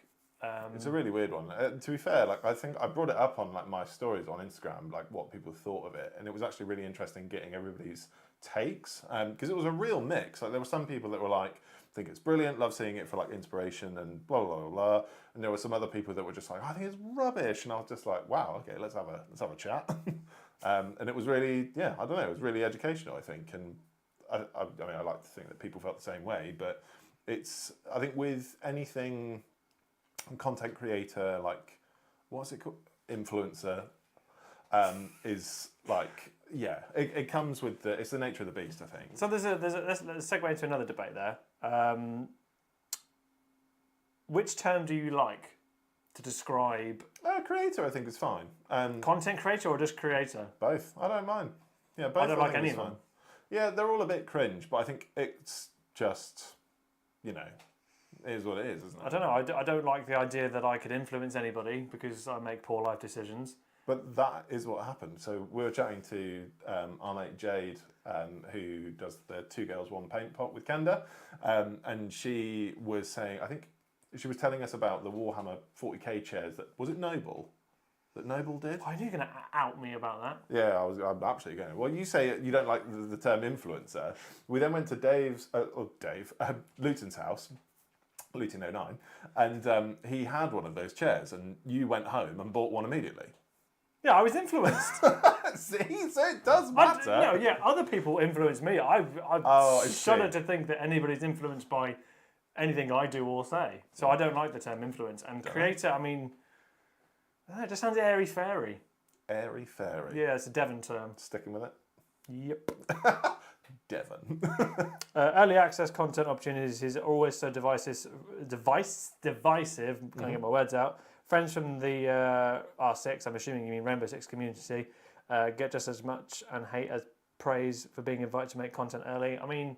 it's a really weird one. To be fair, like I think I brought it up on like my stories on Instagram, like what people thought of it, and it was actually really interesting getting everybody's takes because it was a real mix. Like there were some people that were like, think it's brilliant, love seeing it for like inspiration and blah blah blah blah, and there were some other people that were just like, I think it's rubbish, and I was just like, wow, okay, let's have a chat. And it was really, yeah, I don't know, it was really educational, I think, and I mean, I like to think that people felt the same way, but it's, I think with anything content creator, like, what's it called? Influencer, is like, yeah, it comes with it's the nature of the beast, I think. So let's segue into another debate there. Which term do you like to describe? Creator, I think, is fine. Content creator or just creator? Both. I don't mind. Yeah, both. I don't like any of them. Yeah, they're all a bit cringe, but I think it's just, it is what it is, isn't it? I don't know. I don't like the idea that I could influence anybody because I make poor life decisions. But that is what happened. So we were chatting to our mate Jade, who does the Two Girls One Paint Pot with Kenda, and she was saying, I think she was telling us about the Warhammer 40k chairs was it Noble? That Noble did? Why are you going to out me about that? Yeah, I'm absolutely going to. Well, you say you don't like the term influencer. We then went to Luton's house, Luton 09, and he had one of those chairs, and you went home and bought one immediately. Yeah, I was influenced. See, so it does matter. Other people influence me. I shudder to think that anybody's influenced by anything I do or say. So I don't like the term influence. And creator, I mean, it just sounds airy-fairy. Airy-fairy? Yeah, it's a Devon term. Sticking with it? Yep. Devon. Early access content opportunities are always so divisive. Can't get my words out. Friends from the R6, I'm assuming you mean Rainbow Six community, get just as much and hate as praise for being invited to make content early. I mean,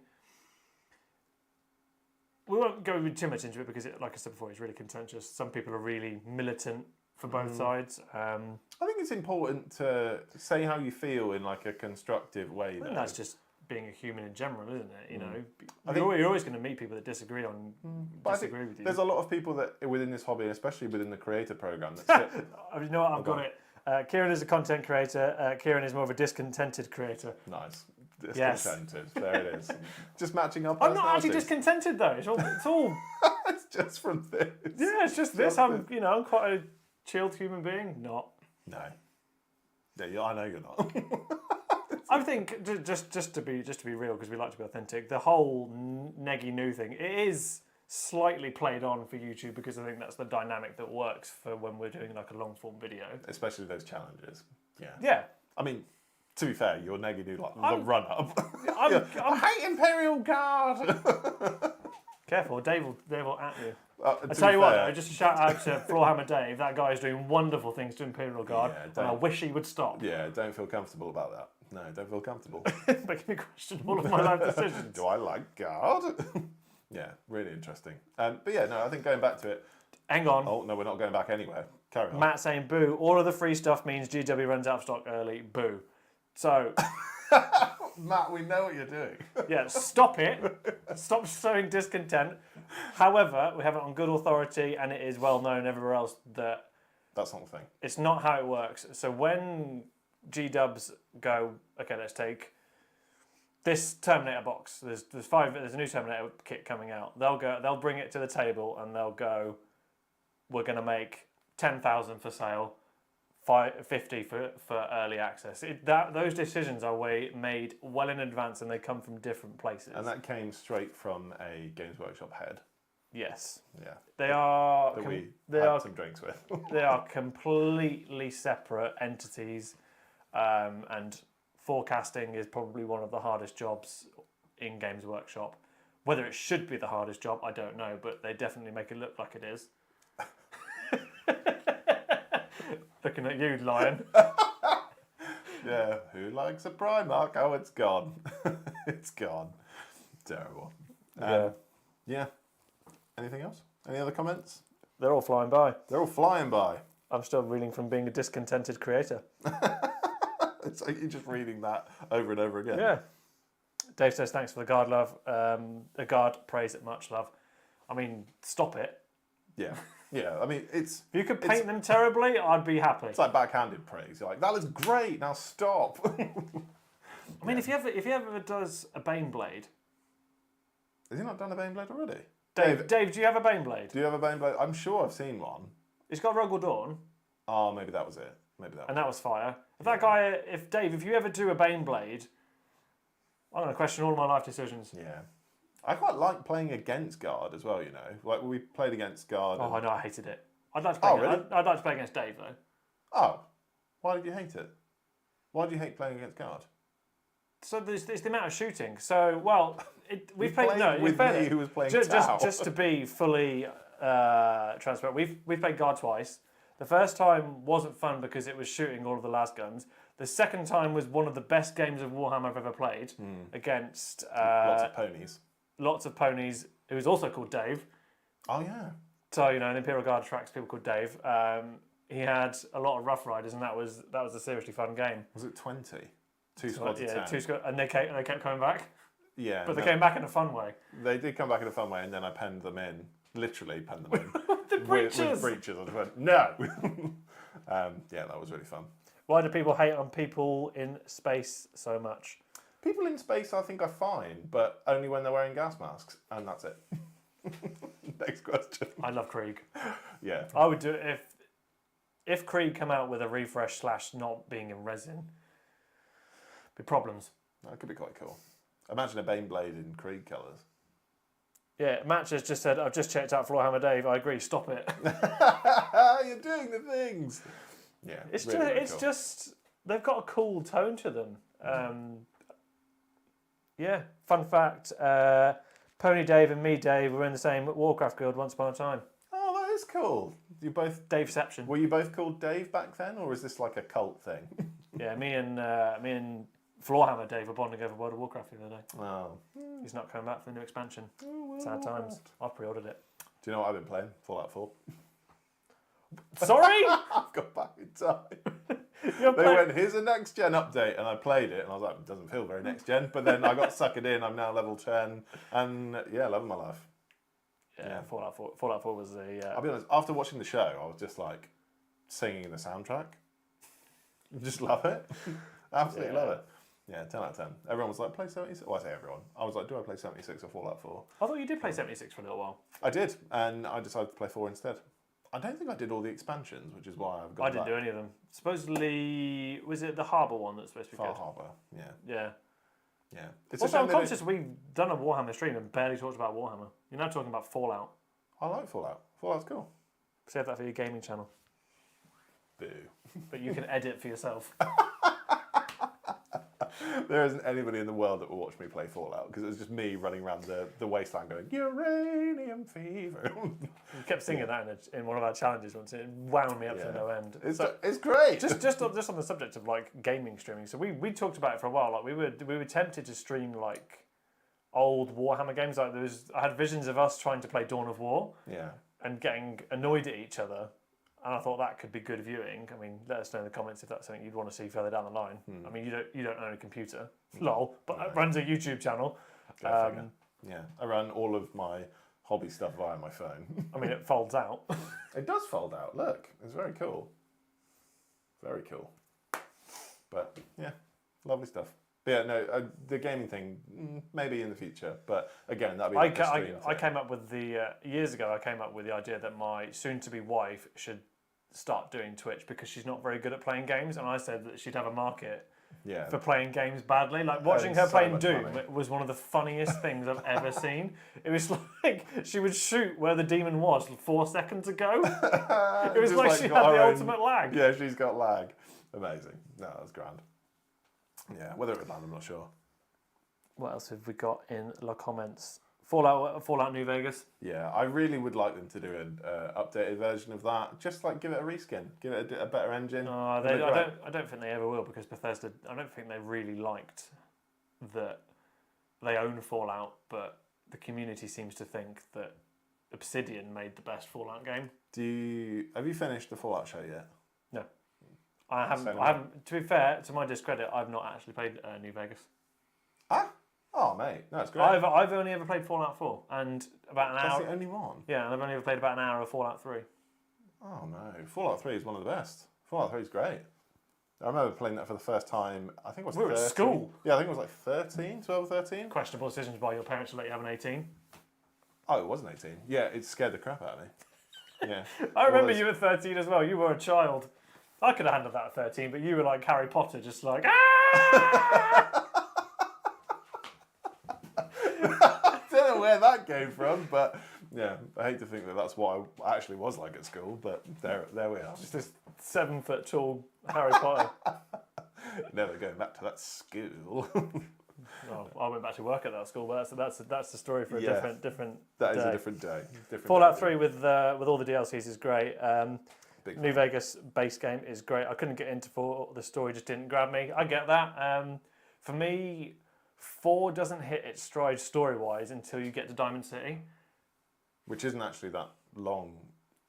we won't go too much into it because, like I said before, it's really contentious. Some people are really militant for both sides. I think it's important to say how you feel in like a constructive way. I think that's just being a human in general, isn't it? You know, I think you're always going to meet people that disagree with you. There's a lot of people that within this hobby, especially within the creator program, that sit. You know what? I've got it. Kieran is a content creator. Kieran is more of a discontented creator. Nice. Discontented. Yes. There it is. Just matching up. I'm not actually discontented though. It's all. It's just from this. Yeah, it's just this. I'm quite a chilled human being. Not. No. Yeah, I know you're not. I think just to be real, because we like to be authentic. The whole neggy new thing, it is slightly played on for YouTube because I think that's the dynamic that works for when we're doing like a long form video. Especially those challenges. Yeah. Yeah. I mean, to be fair, you're neggy dude like the run up. I hate Imperial Guard. Careful, Dave will at you. I tell you what, just a shout out to Warhammer Dave. That guy is doing wonderful things to Imperial Guard, and I wish he would stop. Yeah, don't feel comfortable about that. No, don't feel comfortable. Making me question all of my life decisions. Do I like Guard? Yeah, really interesting. But yeah, no, I think going back to it. Hang on. Oh, no, we're not going back anywhere. Carry on. Matt saying, boo, all of the free stuff means GW runs out of stock early. Boo. So... Matt, we know what you're doing. Yeah, stop it. Stop sowing discontent. However, we have it on good authority, and it is well known everywhere else that... That's not the thing. It's not how it works. So when G-dubs go, okay, let's take... this Terminator box. There's a new Terminator kit coming out. They'll bring it to the table and they'll go, we're going to make 10,000 for sale, 50 for early access. Those decisions are made well in advance and they come from different places. And that came straight from a Games Workshop head. Yes. Yeah. They are. That we had some drinks with. They are completely separate entities, and forecasting is probably one of the hardest jobs in Games Workshop. Whether it should be the hardest job, I don't know, but they definitely make it look like it is. Looking at you, Lion. Yeah, who likes a Primark? Oh, it's gone. It's gone. Terrible. Yeah. Anything else? Any other comments? They're all flying by. They're all flying by. I'm still reeling from being a discontented creator. It's like you're just reading that over and over again. Yeah. Dave says, thanks for the guard love. The guard praise it much love. I mean, stop it. Yeah. Yeah, I mean, it's... If you could paint them terribly, I'd be happy. It's like backhanded praise. You're like, that looks great, now stop. I mean, if he ever does a Baneblade... Has he not done a Baneblade already? Dave, do you have a Baneblade? Do you have a Baneblade? I'm sure I've seen one. It's got Ruggle Dawn. Oh, maybe that was it. And that was fire. If you ever do a Baneblade, I'm going to question all of my life decisions. Yeah. I quite like playing against Guard as well, you know. Like we played against Guard. Oh, I know, I hated it. I'd like to play against Dave, though. Oh. Why did you hate it? Why do you hate playing against Guard? So it's the amount of shooting. So, well, we've played... No, with me who was playing just to be fully transparent, we've played Guard twice. The first time wasn't fun because it was shooting all of the las guns. The second time was one of the best games of Warhammer I've ever played against... lots of ponies. Lots of ponies. It was also called Dave. Oh, yeah. So, you know, an Imperial Guard attracts people called Dave. He had a lot of Rough Riders, and that was a seriously fun game. Was it 20? Two squads of 10. 2 squads, and they kept coming back. Yeah. But they came back in a fun way. They did come back in a fun way, and then I penned them in. Literally penned them in. The breaches! With breaches. I just went, no! Yeah, that was really fun. Why do people hate on people in space so much? People in space, I think, are fine, but only when they're wearing gas masks, and that's it. Next question. I love Krieg. Yeah. I would do it if Krieg come out with a refresh / not being in resin. Be problems. That could be quite cool. Imagine a Baneblade in Krieg colours. Yeah, Match has just said, I've just checked out Floorhammer Dave. I agree, stop it. You're doing the things. Yeah, it's really, just they've got a cool tone to them. Yeah, fun fact, Pony Dave and me, Dave, were in the same Warcraft guild once upon a time. Oh, that is cool. You both Daveception. Were you both called Dave back then, or is this like a cult thing? Yeah, me and Floorhammer Dave were bonding over World of Warcraft the other day. Oh. He's not coming back for the new expansion. Sad times. I've pre-ordered it. Do you know what I've been playing? Fallout 4. Sorry? I've got back in time. You're They playing- went, here's a next gen update, and I played it, and I was like, it doesn't feel very next gen. But then I got suckered in. I'm now level 10, and yeah, loving my life. Yeah, Fallout 4. Fallout 4 was a. I'll be honest. After watching the show, I was just like singing the soundtrack. Just love it. Absolutely love it. Yeah, 10 out of 10. Everyone was like, play 76. Well, I say everyone. I was like, do I play 76 or Fallout 4? I thought you did play 76 for a little while. I did, and I decided to play 4 instead. I don't think I did all the expansions, which is why I've got. I didn't do any of them. Supposedly, was it the Harbour one that's supposed to be Far good? Harbour. Yeah. Yeah. Yeah. It's a Also, shame I'm they don't- conscious we've done a Warhammer stream and barely talked about Warhammer. You're now talking about Fallout. I like Fallout. Fallout's cool. Save that for your gaming channel. Boo. But you can edit for yourself. There isn't anybody in the world that will watch me play Fallout because it was just me running around the wasteland going, uranium fever. You kept singing that in one of our challenges once. It wound me up to no end. It's great. Just on the subject of like gaming streaming. So we talked about it for a while. Like we were tempted to stream like old Warhammer games. Like I had visions of us trying to play Dawn of War Yeah. and getting annoyed at each other. And I thought that could be good viewing. I mean, let us know in the comments if that's something you'd want to see further down the line. I mean, you don't own a computer, lol, but it runs a YouTube channel. Go figure. Yeah, I run all of my hobby stuff via my phone. I mean, it folds out. It does fold out. Look, it's very cool. Very cool. But yeah, lovely stuff. But yeah, no, the gaming thing maybe in the future. But again, that'd be like a stream I thing. came up with years ago. I came up with the idea that my soon-to-be wife should start doing Twitch because she's not very good at playing games, and I said that she'd have a market Yeah. for playing games badly. Like watching her so playing much Doom money. was one of the funniest things I've ever seen. It was like she would shoot where the demon was 4 seconds ago. It was Just like she had got the her own- ultimate lag. Yeah, she's got lag. Amazing. No, that was grand. Yeah, whether it would land, I'm not sure. What else have we got in the comments? Fallout New Vegas. Yeah, I really would like them to do an updated version of that. Just like give it a reskin, give it a better engine. I It'd be great. don't think they ever will because Bethesda. I don't think they really liked that they own Fallout, but the community seems to think that Obsidian made the best Fallout game. Have you finished the Fallout show yet? No, I haven't. Same I haven't. To be fair, to my discredit, I've not actually played New Vegas. Ah? Oh, mate, no, it's great. I've only ever played Fallout 4 and about an That's hour. the only one. Yeah, and I've only ever played about an hour of Fallout 3. Oh no, Fallout 3 is one of the best. Fallout 3 is great. I remember playing that for the first time. I think it was We were at 13. school. Yeah, I think it was like 13, 12, 13. Questionable decisions by your parents to let you have an 18. Oh, it wasn't 18. Yeah, it scared the crap out of me. Yeah. I remember Well, you at 13 as well. You were a child. I could have handled that at 13, but you were like Harry Potter, just like, ah! I don't know where that came from, but yeah, I hate to think that that's what I actually was like at school, but there we are. Just this 7 foot tall Harry Potter. Never going back to that school. Well, I went back to work at that school, but that's the story for a Yeah. different That is day. a different day. Different Fallout day. 3 with all the DLCs is great. Big New fan. Vegas base game is great. I couldn't get into 4. The story just didn't grab me. I get that. For me, 4 doesn't hit its stride story-wise until you get to Diamond City. Which isn't actually that long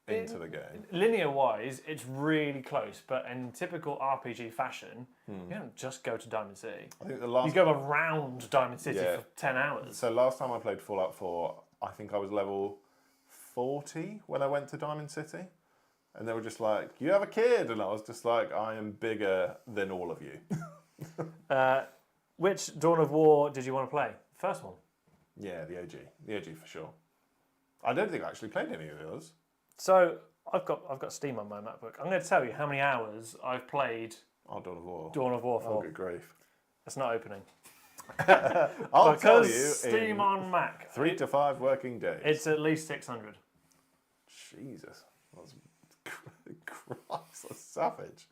into the game. Linear-wise, it's really close, but in typical RPG fashion, you don't just go to Diamond City. I think the You last. go around Diamond City Yeah. for 10 hours. So last time I played Fallout 4, I think I was level 40 when I went to Diamond City. And they were just like, you have a kid? And I was just like, I am bigger than all of you. Which Dawn of War did you want to play? First one. Yeah, the OG. The OG for sure. I don't think I actually played any of the others. So I've got Steam on my MacBook. I'm going to tell you how many hours I've played Oh, Dawn of War. Dawn of War Oh, for. good grief. It's not opening. I'll tell Because you Steam in on Mac. 3 to 5 working days. It's at least 600. Jesus. That's Christ, that's savage.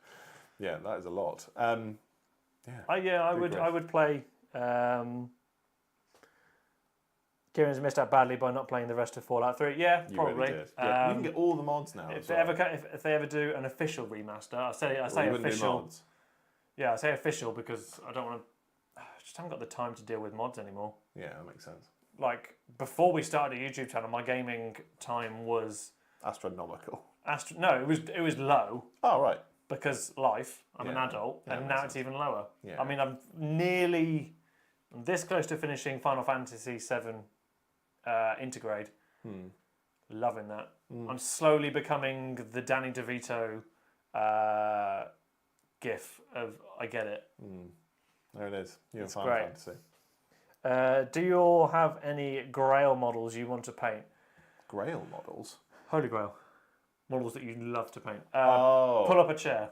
Yeah, that is a lot. Yeah. I Good would grief. play. Kieran's missed out badly by not playing the rest of Fallout 3. Yeah, You probably. really did. Yeah, you can get all the mods now. If as they well. ever if they ever do an official remaster, I say Well, you wouldn't do official. mods. Yeah, I say official because I don't want to just haven't got the time to deal with mods anymore. Yeah, that makes sense. Like, before we started a YouTube channel, my gaming time was... Astronomical. No, it was low. Oh, right. Because life, I'm an adult, and now it's even lower. Yeah. I mean, I'm this close to finishing Final Fantasy VII Intergrade. Loving that. I'm slowly becoming the Danny DeVito gif of I get it. There it is. You and Final great. Fantasy. Do you all have any Grail models you want to paint? Grail models? Holy Grail. Models that you love to paint. Oh. Pull up a chair.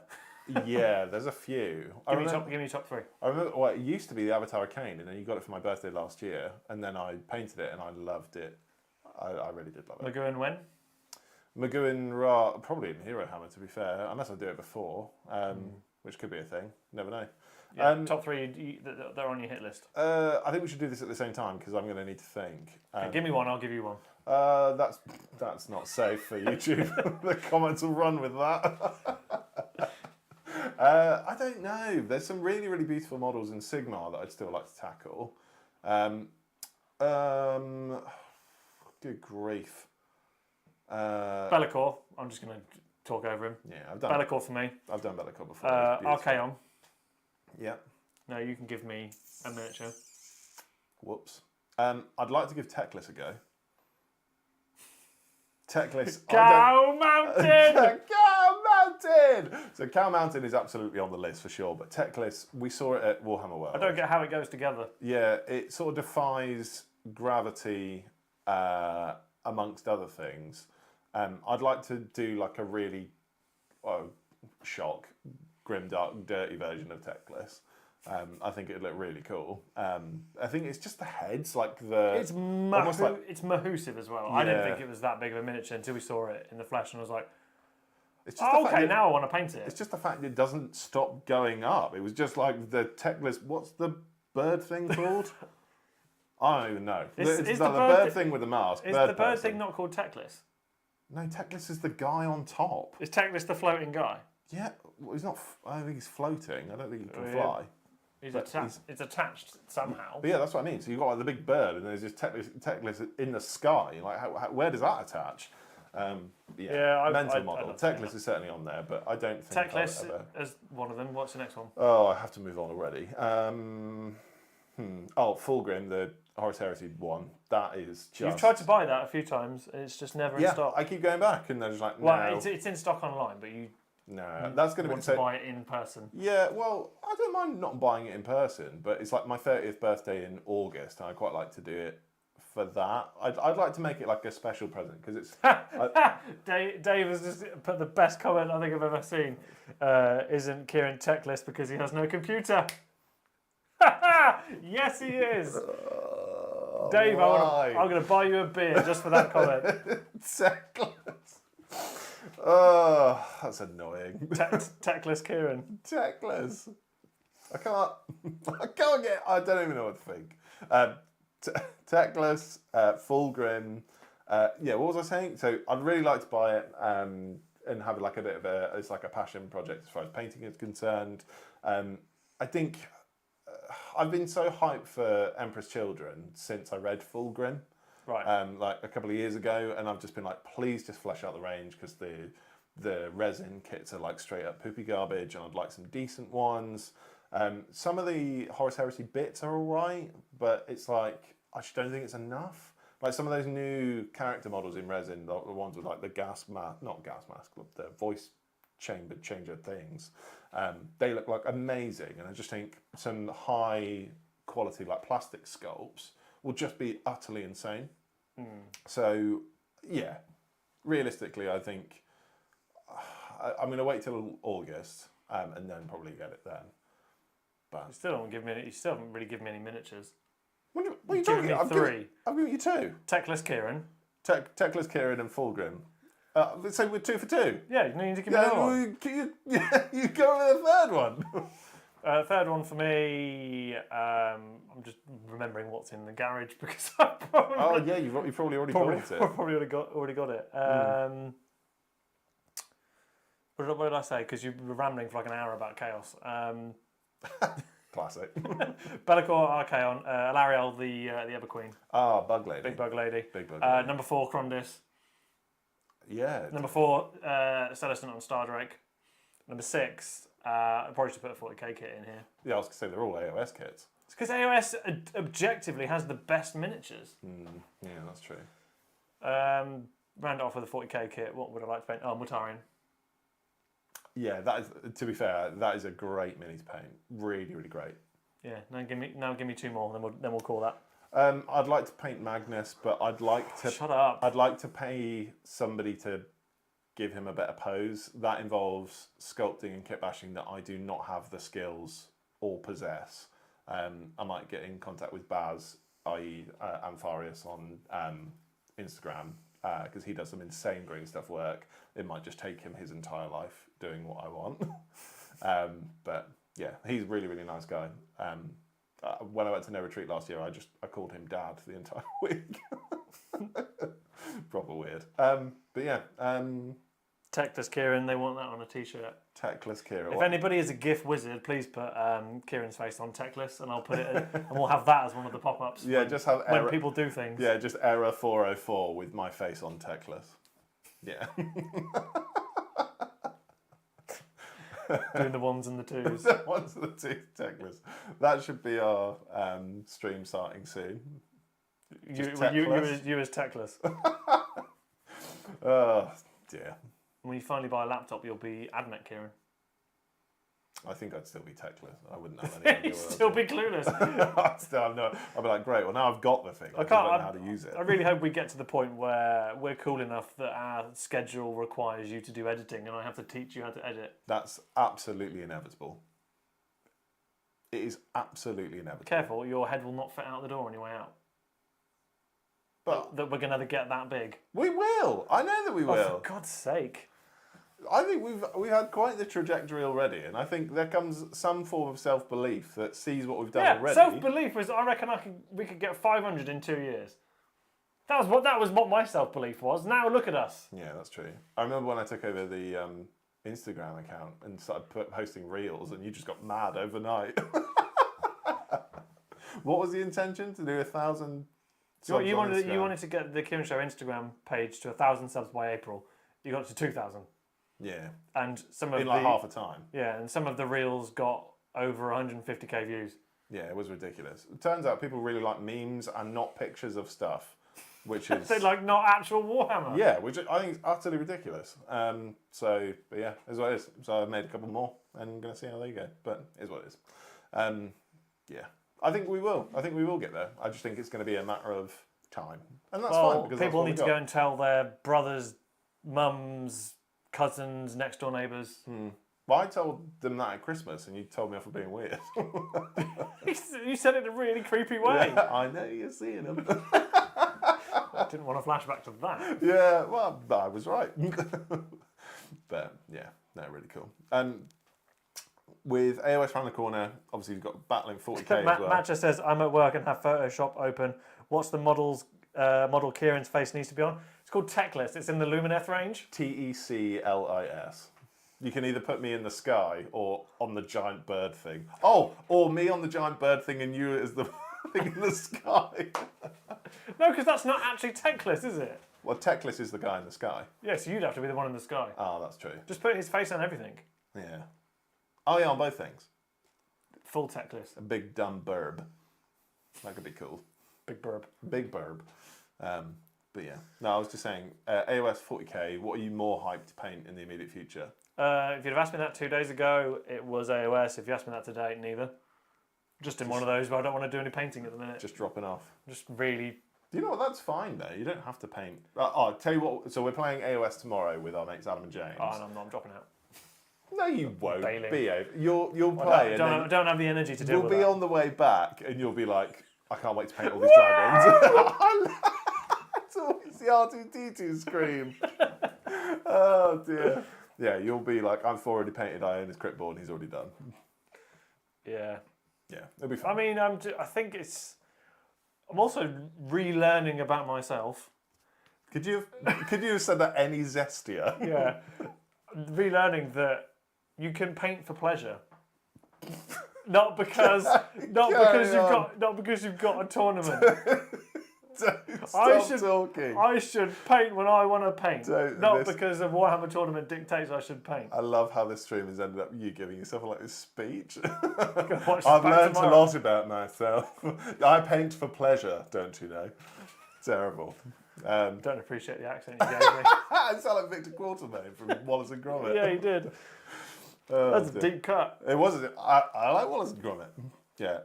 Yeah, there's a few. Give me top 3. I remember, well, it used to be the Avatar Kane, and then you got it for my birthday last year, and then I painted it, and I loved it. I really did love it. Magoo and when? Magoo Ra, probably in Hero Hammer, to be fair, unless I do it before, which could be a thing. Never know. Yeah, top 3, they're on your hit list. I think we should do this at the same time, because I'm going to need to think. Okay, give me one, I'll give you one. That's not safe for YouTube. The comments will run with that. I don't know. There's some really, really beautiful models in Sigmar that I'd still like to tackle. Good grief. Bellicor, I'm just going to talk over him. Yeah, I've done Bellicor for me. I've done Bellicor before. Archaon. Yeah. No, you can give me a miniature. Whoops. I'd like to give Teclis a go. Teclis. Cow Mountain! Cow Mountain! So Cow Mountain is absolutely on the list for sure, but Teclis, we saw it at Warhammer World. I don't get how it goes together. Yeah, it sort of defies gravity amongst other things. I'd like to do like a really shock, grim, dark, dirty version of Teclis. I think it'd look really cool. I think it's just the heads, like the... It's mahoosive as well. I didn't think it was that big of a miniature until we saw it in the flesh and I was like, it's just now I want to paint it. It's just the fact it doesn't stop going up. It was just like the Teclis... What's the bird thing called? I don't even know. It's the bird thing with the mask. Is the bird thing not called Teclis? No, Teclis is the guy on top. Is Teclis the floating guy? Yeah, well, he's not... I don't think he's floating. I don't think he can fly. It's attached somehow. But yeah, that's what I mean. So you've got like the big bird, and there's just Teclis in the sky. Like, where does that attach? Mental model. Teclis is certainly on there, but I don't think Teclis is one of them. What's the next one? Oh, I have to move on already. Fulgrim, the Horus Heresy one. That is just... You've tried to buy that a few times. It's just never in stock. I keep going back, and they're just like, no. Well, it's in stock online, but you... No, that's going to be... to buy it in person. Yeah, well, I don't mind not buying it in person, but it's like my 30th birthday in August, and I'd quite like to do it for that. I'd like to make it like a special present, because it's... Dave has just put the best comment I think I've ever seen. Isn't Kieran Teclis because he has no computer? Yes, he is. Dave, I'm going to buy you a beer just for that comment. Teclis. Oh, that's annoying. Teclis Kieran. Teclis. I don't even know what to think. Teclis, Fulgrim. What was I saying? So I'd really like to buy it and have like a bit of it's like a passion project as far as painting is concerned. I think I've been so hyped for Emperor's Children since I read Fulgrim. Right. Like a couple of years ago, and I've just been like, please just flesh out the range, because the resin kits are like straight up poopy garbage, and I'd like some decent ones. Some of the Horus Heresy bits are alright, but it's like, I just don't think it's enough. Like some of those new character models in resin, the ones with like the the voice changer things, they look like amazing, and I just think some high quality like plastic sculpts will just be utterly insane. So, yeah, realistically, I think I'm going to wait till August and then probably get it then. But You still haven't really given me any miniatures. What are you talking about? I've given you 2. Teclis Kieran. Teclis Kieran and Fulgrim. So we're 2 for 2. Yeah, you need to give me another one. You go with the third one. Third one for me, I'm just remembering what's in the garage because I probably... you've probably already bought it. I've probably already got it. What did I say? Because you were rambling for like an hour about chaos. Classic. Be'lakor Archaon, Alariel, the Ever Queen. Ah, Bug Lady. Big Bug Lady. Big Bug Lady. Number 4, Krondys. Yeah. Number 4, Celestant on Stardrake. Number 6, I probably should put a 40k kit in here. Yeah, I was going to say they're all AOS kits. It's because AOS objectively has the best miniatures. Yeah, that's true. Round it off with a 40k kit. What would I like to paint? Oh, Mortarion. Yeah, that is. To be fair, that is a great mini to paint. Really, really great. Yeah. Now give me 2 more. Then we'll call that. I'd like to paint Magnus, but I'd like to. Shut up. I'd like to pay somebody to give him a better pose. That involves sculpting and kit bashing that I do not have the skills or possess. I might get in contact with Baz, i.e. Ampharius on Instagram, because he does some insane green stuff work. It might just take him his entire life doing what I want. But yeah, he's a really, really nice guy. When I went to No Retreat last year, I called him Dad the entire week. Proper weird. But yeah. Techless Kieran, they want that on a t-shirt. Techless Kieran. If anybody is a GIF wizard, please put Kieran's face on Techless, and I'll put it, and we'll have that as one of the pop-ups. Yeah, just have when people do things. Yeah, just error 404 with my face on Techless. Yeah. Doing the 1s and the 2s. The 1s and the 2s, Techless. That should be our stream starting soon. You as Techless. Oh dear. When you finally buy a laptop, you'll be Admech Kieran. I think I'd still be techless. I wouldn't have any idea. You'd still be clueless. I'd still have no. I'd be like, great. Well, now I've got the thing. I don't know how to use it. I really hope we get to the point where we're cool enough that our schedule requires you to do editing, and I have to teach you how to edit. That's absolutely inevitable. It is absolutely inevitable. Careful, your head will not fit out the door on your way out. But that we're going to get that big. We will. I know that we will. Oh, for God's sake. I think we've had quite the trajectory already, and I think there comes some form of self-belief that sees what we've done already. Self-belief was, I reckon we could get 500 in 2 years. That was what my self-belief was. Now look at us. Yeah, that's true. I remember when I took over the Instagram account and started posting reels, and you just got mad overnight. What was the intention? To do 1,000 subs you on Instagram? wanted to get the Kieran Show Instagram page to 1,000 subs by April. You got it to 2,000. Yeah. And some of in like half a time. Yeah, and some of the reels got over 150k views. Yeah, it was ridiculous. It turns out people really like memes and not pictures of stuff, which is they like not actual Warhammer. Yeah, which I think is utterly ridiculous. But yeah, is what it is. So I've made a couple more, and I'm going to see how they go. But it is what it is. Yeah, I think we will. I think we will get there. I just think it's going to be a matter of time, and that's fine because people need to go and tell their brothers, mums, cousins, next door neighbours. Well, I told them that at Christmas, and you told me off for being weird. You said it in a really creepy way. Yeah, I know you're seeing them. I didn't want to flash back to that. Yeah, well, I was right. But yeah, no, really cool. With AOS around the corner, obviously you've got battling 40k as well. Matt just says, I'm at work and have Photoshop open. What's the model Kieran's face needs to be on? It's called Techless. It's in the Lumineth range. Techlis. You can either put me in the sky or on the giant bird thing. Oh, or me on the giant bird thing and you as the thing in the sky. No, because that's not actually Techless, is it? Well, Techless is the guy in the sky. Yeah, so you'd have to be the one in the sky. Oh, that's true. Just put his face on everything. Yeah. Oh, yeah, on both things. Full Techless. A big dumb burb. That could be cool. Big burb. Big burb. But yeah. No, I was just saying, AOS 40k, what are you more hyped to paint in the immediate future? If you'd have asked me that 2 days ago, it was AOS. If you asked me that today, neither. Just in one of those where I don't want to do any painting at the minute. Just dropping off. Just really... You know what? That's fine, though. You don't have to paint. I'll tell you what. So we're playing AOS tomorrow with our mates Adam and James. Oh, no, I'm dropping out. No, you won't. Bailing. You'll play. I don't have the energy to deal with that. You'll be on the way back, and you'll be like, I can't wait to paint all these dragons. It's always the R2D2 scream. Oh dear. Yeah, you'll be like, I've already painted Iona's crit board, and he's already done. Yeah. Yeah, it'll be fun. I mean, I think it's... I'm also relearning about myself. Could you have said that any zestier? Yeah. Relearning that you can paint for pleasure. Not because you've got a tournament. Stop talking. I should paint when I want to paint. Not This- because the Warhammer tournament dictates I should paint. I love how this stream has ended up you giving yourself like this speech. Watch I've back learned tomorrow. a lot about myself. I paint for pleasure, don't you know? Terrible. Don't appreciate the accent you gave me. I sound like Victor Quatermain from Wallace and Gromit. Yeah, you did. Oh, That's a dear. deep cut. It was. I like Wallace and Gromit. Yeah.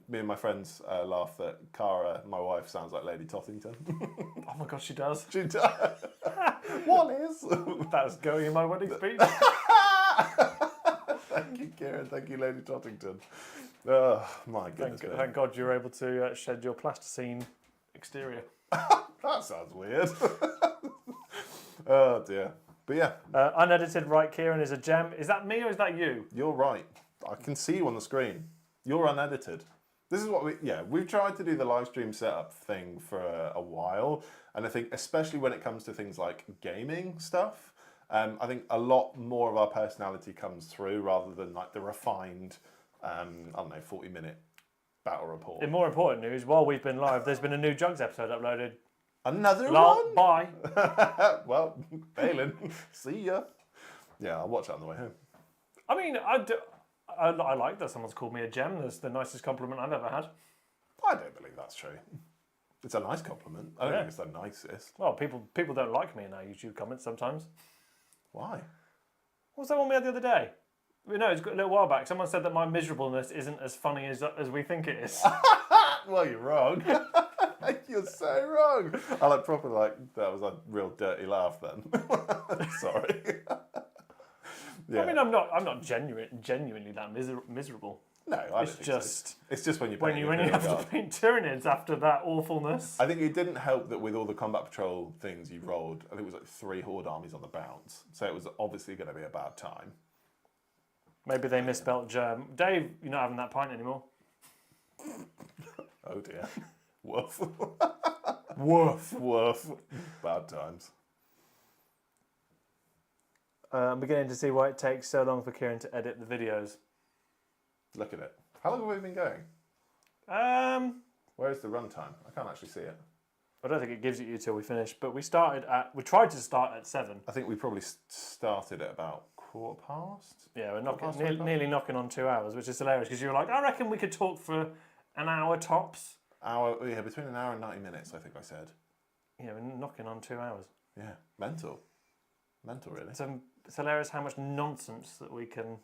Me and my friends laugh that Cara, my wife, sounds like Lady Tottington. Oh my god, she does. She does. Wallace. That's going in my wedding speech. Thank you, Kieran. Thank you, Lady Tottington. Oh, my goodness. Thank God you were able to shed your plasticine exterior. That sounds weird. Oh, dear. But yeah, Unedited right, Kieran is a gem. Is that me or is that you? you're right. I can see you on the screen. You're unedited. This is what we've tried to do the live stream setup thing for a while. And I think especially when it comes to things like gaming stuff, I think a lot more of our personality comes through rather than like the refined, 40-minute battle report. In more important news, while we've been live, there's been a new Jugs episode uploaded. Another Lol, one? bye. Well, Balin, see ya. Yeah, I'll watch that on the way home. I mean, I like that someone's called me a gem. That's the nicest compliment I've ever had. I don't believe that's true. It's a nice compliment. I don't think it's the nicest. Well, people don't like me in our YouTube comments sometimes. Why? What was that one we had the other day? No, it's a little while back. Someone said that my miserableness isn't as funny as we think it is. Well, you're wrong. You're so wrong. I like proper that was a real dirty laugh then. Sorry. Yeah. I mean, I'm not genuinely that miserable. No, I It's don't think just so. It's just when you when you have to paint Tyranids after that awfulness. I think it didn't help that with all the combat patrol things you rolled, I think it was like 3 horde armies on the bounce. So it was obviously going to be a bad time. Maybe they misspelt germ. Dave, you're not having that pint anymore. Oh dear. Woof. Woof. Woof. Bad times. I'm beginning to see why it takes so long for Kieran to edit the videos. Look at it. How long have we been going? Where's the runtime? I can't actually see it. I don't think it gives it you till we finish, but we tried to start at 7. I think we probably started at about 1:15. Yeah, we're past nearly knocking on 2 hours, which is hilarious because you were like, I reckon we could talk for an hour tops. Between an hour and 90 minutes, I think I said. Yeah, we're knocking on 2 hours. Yeah, mental. Mental, really. It's hilarious how much nonsense that we can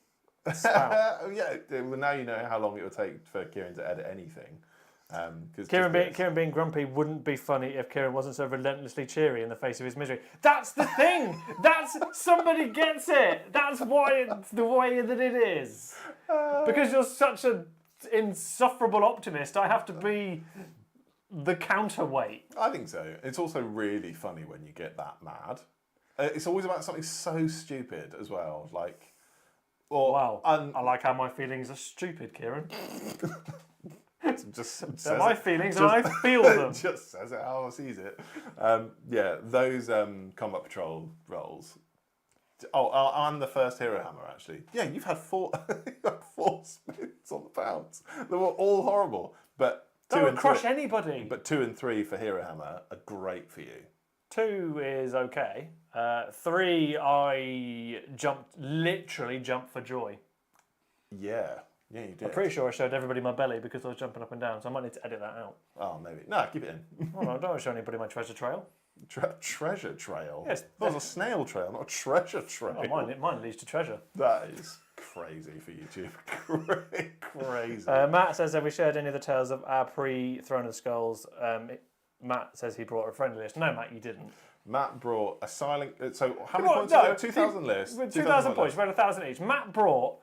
spout. Yeah, well, now you know how long it would take for Kieran to edit anything. Kieran being grumpy wouldn't be funny if Kieran wasn't so relentlessly cheery in the face of his misery. That's the thing! Somebody gets it! That's why it's the way that it is. Because you're such an insufferable optimist, I have to be the counterweight. I think so. It's also really funny when you get that mad. It's always about something so stupid as well. Wow. I like how my feelings are stupid, Kieran. They're my feelings and I feel them. Just says it how I sees it. Yeah, those combat patrol roles. Oh, I'm the first hero hammer actually. Yeah, you've had 4 spins on the bounce. They were all horrible, but That would crush anybody. But 2 and 3 for hero hammer are great for you. 2 is okay. 3, I literally jumped for joy. Yeah. Yeah, you did. I'm pretty sure I showed everybody my belly because I was jumping up and down, so I might need to edit that out. Oh, maybe. No, keep it in. Oh, no, I don't want to show anybody my treasure trail. Treasure trail? Yes. That was a snail trail, not a treasure trail. Oh, mine leads to treasure. That is crazy for YouTube. Crazy. Matt says, have we shared any of the tales of our pre-Throne of Skulls? Matt says he brought a friendly list. No, Matt, you didn't. Matt brought a silent... So, how many points was it? 2,000 list? 2,000 points. We had 1,000 each. Matt brought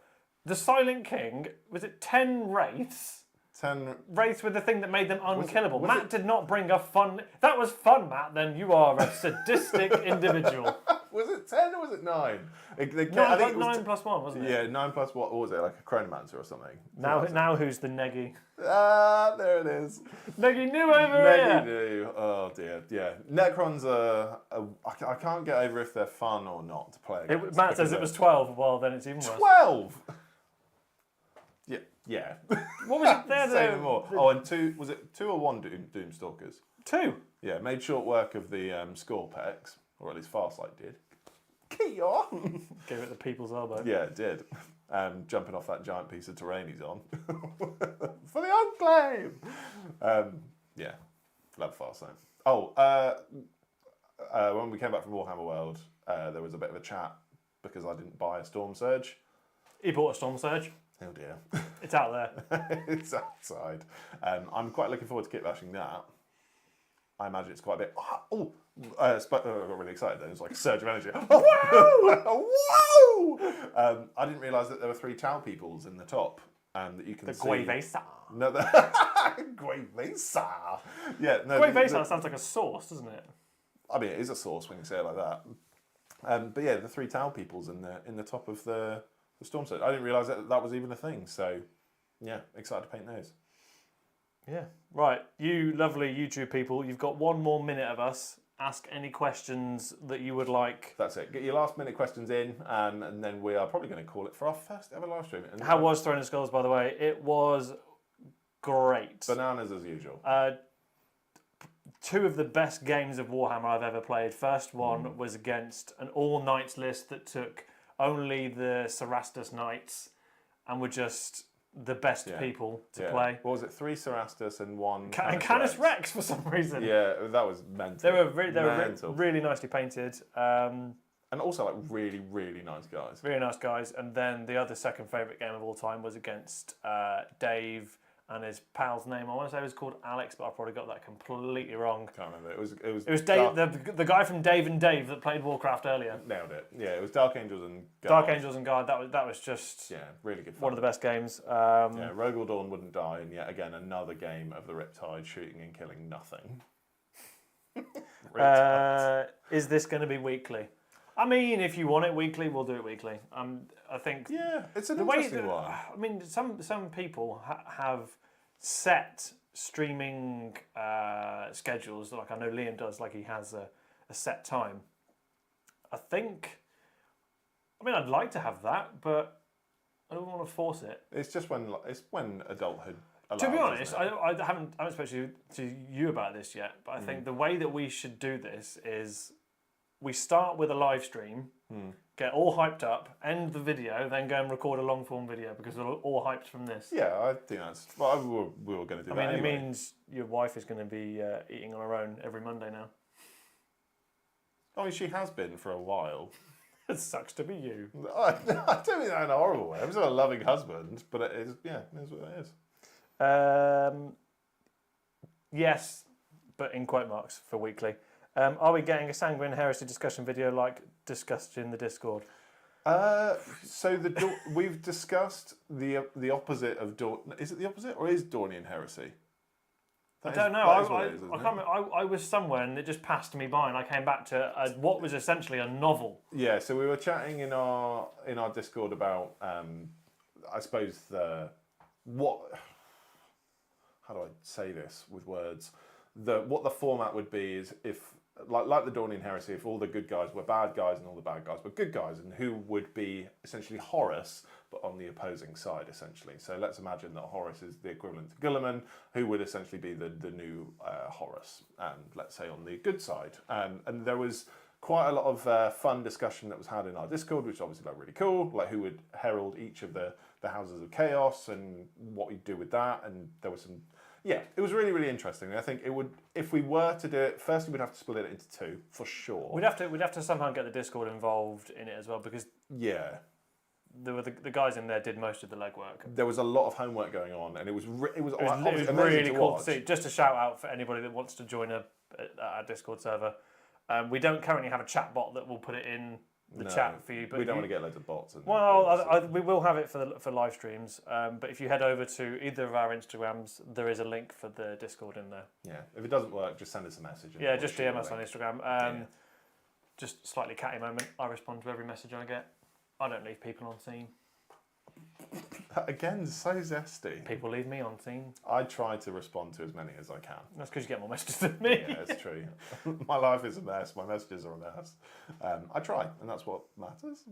the Silent King. Was it 10 wraiths? 10... Wraiths with the thing that made them unkillable. Matt did not bring a fun... That was fun, Matt. Then you are a sadistic individual. Was it 10 or was it 9? I think it 9 plus 1, wasn't it? Yeah, 9 plus what was it? Like a chronomancer or something? Now who's the Neggy? Ah, there it is. Neggy new over Neggy here. new. Oh dear, yeah. Necrons are... I can't get over if they're fun or not to play against. Matt says it was 12. Well, then it's even worse. 12! Yeah, Yeah. What was it there? Say no more. Oh, and was it 2 or 1 Doomstalkers? 2. Yeah, made short work of the Scorpex, or at least Farsight did. Key on! Gave it the people's elbow. Yeah, it did. Jumping off that giant piece of terrain he's on. For the Enclave! Yeah, love Farsight. Oh, when we came back from Warhammer World, there was a bit of a chat because I didn't buy a Storm Surge. He bought a Storm Surge. Oh dear. It's out there. It's outside. I'm quite looking forward to kit bashing that. I imagine it's quite a bit. I got really excited then. It was like a surge of energy. Whoa! Whoa! I didn't realise that there were 3 Tau peoples in the top. That you can see. Guevesa. No, the Guevesa. Yeah, no. Guevesa sounds like a sauce, doesn't it? I mean, it is a sauce when you say it like that. But yeah, the 3 Tau peoples in the top of the Storm Surge. I didn't realise that was even a thing. So, yeah, excited to paint those. Yeah. Right, you lovely YouTube people, you've got 1 more minute of us. Ask any questions that you would like. That's it. Get your last minute questions in, and then we are probably going to call it for our first ever live stream. And How was Throne of Skulls, by the way? It was great. Bananas as usual. 2 of the best games of Warhammer I've ever played. First one was against an all-knights list that took only the Cerastus Knights and were just the best people to play. What was it? 3 Cerastus and 1 And Canis Rex for some reason. Yeah, that was mental. They were really nicely painted. And also like really, really nice guys. Really nice guys. And then the other second favourite game of all time was against Dave and his pal's name. I want to say it was called Alex, but I probably got that completely wrong. Can't remember. It was Dave, the guy from Dave and Dave that played Warcraft earlier. Nailed it. Yeah, it was Dark Angels and Guard. Dark Angels and Guard. That was just really good fun. one of the best games. Rogel Dawn wouldn't die, and yet again another game of the Riptide shooting and killing nothing. Is this going to be weekly? I mean, if you want it weekly, we'll do it weekly. I think. Yeah, it's an interesting one. I mean, some people have set streaming schedules. Like I know Liam does. Like he has a set time. I mean, I'd like to have that, but I don't want to force it. It's just when adulthood allows. To be honest, I haven't spoken to you about this yet, but I think the way that we should do this is we start with a live stream, get all hyped up, end the video, then go and record a long form video because we're all hyped from this. Yeah, I think that's. Well, we were going to do that. I mean, anyway. it means your wife is going to be eating on her own every Monday now. I mean, she has been for a while. It sucks to be you. I don't mean that in a horrible way. I'm still a loving husband, but it is. Yeah, it is what it is. Yes, but in quote marks for weekly. Are we getting a Sanguine Heresy discussion video like discussed in the Discord? So we've discussed the opposite of Dawn. Is it the opposite, or is Dornian Heresy? I don't know. I can't remember. I was somewhere and it just passed me by, and I came back to what was essentially a novel. Yeah. So we were chatting in our Discord about I suppose what. How do I say this with words? What the format would be is if. Like the Dornian Heresy, if all the good guys were bad guys and all the bad guys were good guys, and who would be essentially Horus, but on the opposing side, essentially. So let's imagine that Horus is the equivalent to Guilliman, who would essentially be the new Horus, and let's say on the good side. And there was quite a lot of fun discussion that was had in our Discord, which obviously like really cool, like who would herald each of the houses of chaos and what we'd do with that, and there was some. Yeah, it was really, really interesting. I think it would, if we were to do it, firstly we'd have to split it into 2 for sure. We'd have to somehow get the Discord involved in it as well because the guys in there did most of the legwork. There was a lot of homework going on, and it was really cool to see. Just a shout out for anybody that wants to join our Discord server. We don't currently have a chat bot that will put it in the chat for you, but we don't want to get loads of bots. We will have it for live streams. But if you head over to either of our Instagrams, there is a link for the Discord in there. Yeah, if it doesn't work, just send us a message. Yeah, just DM us on Instagram. Just slightly catty moment. I respond to every message I get. I don't leave people on scene. Again, so zesty. People leave me on scene. I try to respond to as many as I can. That's because you get more messages than me. Yeah, it's true. My life is a mess. My messages are a mess. I try, and that's what matters.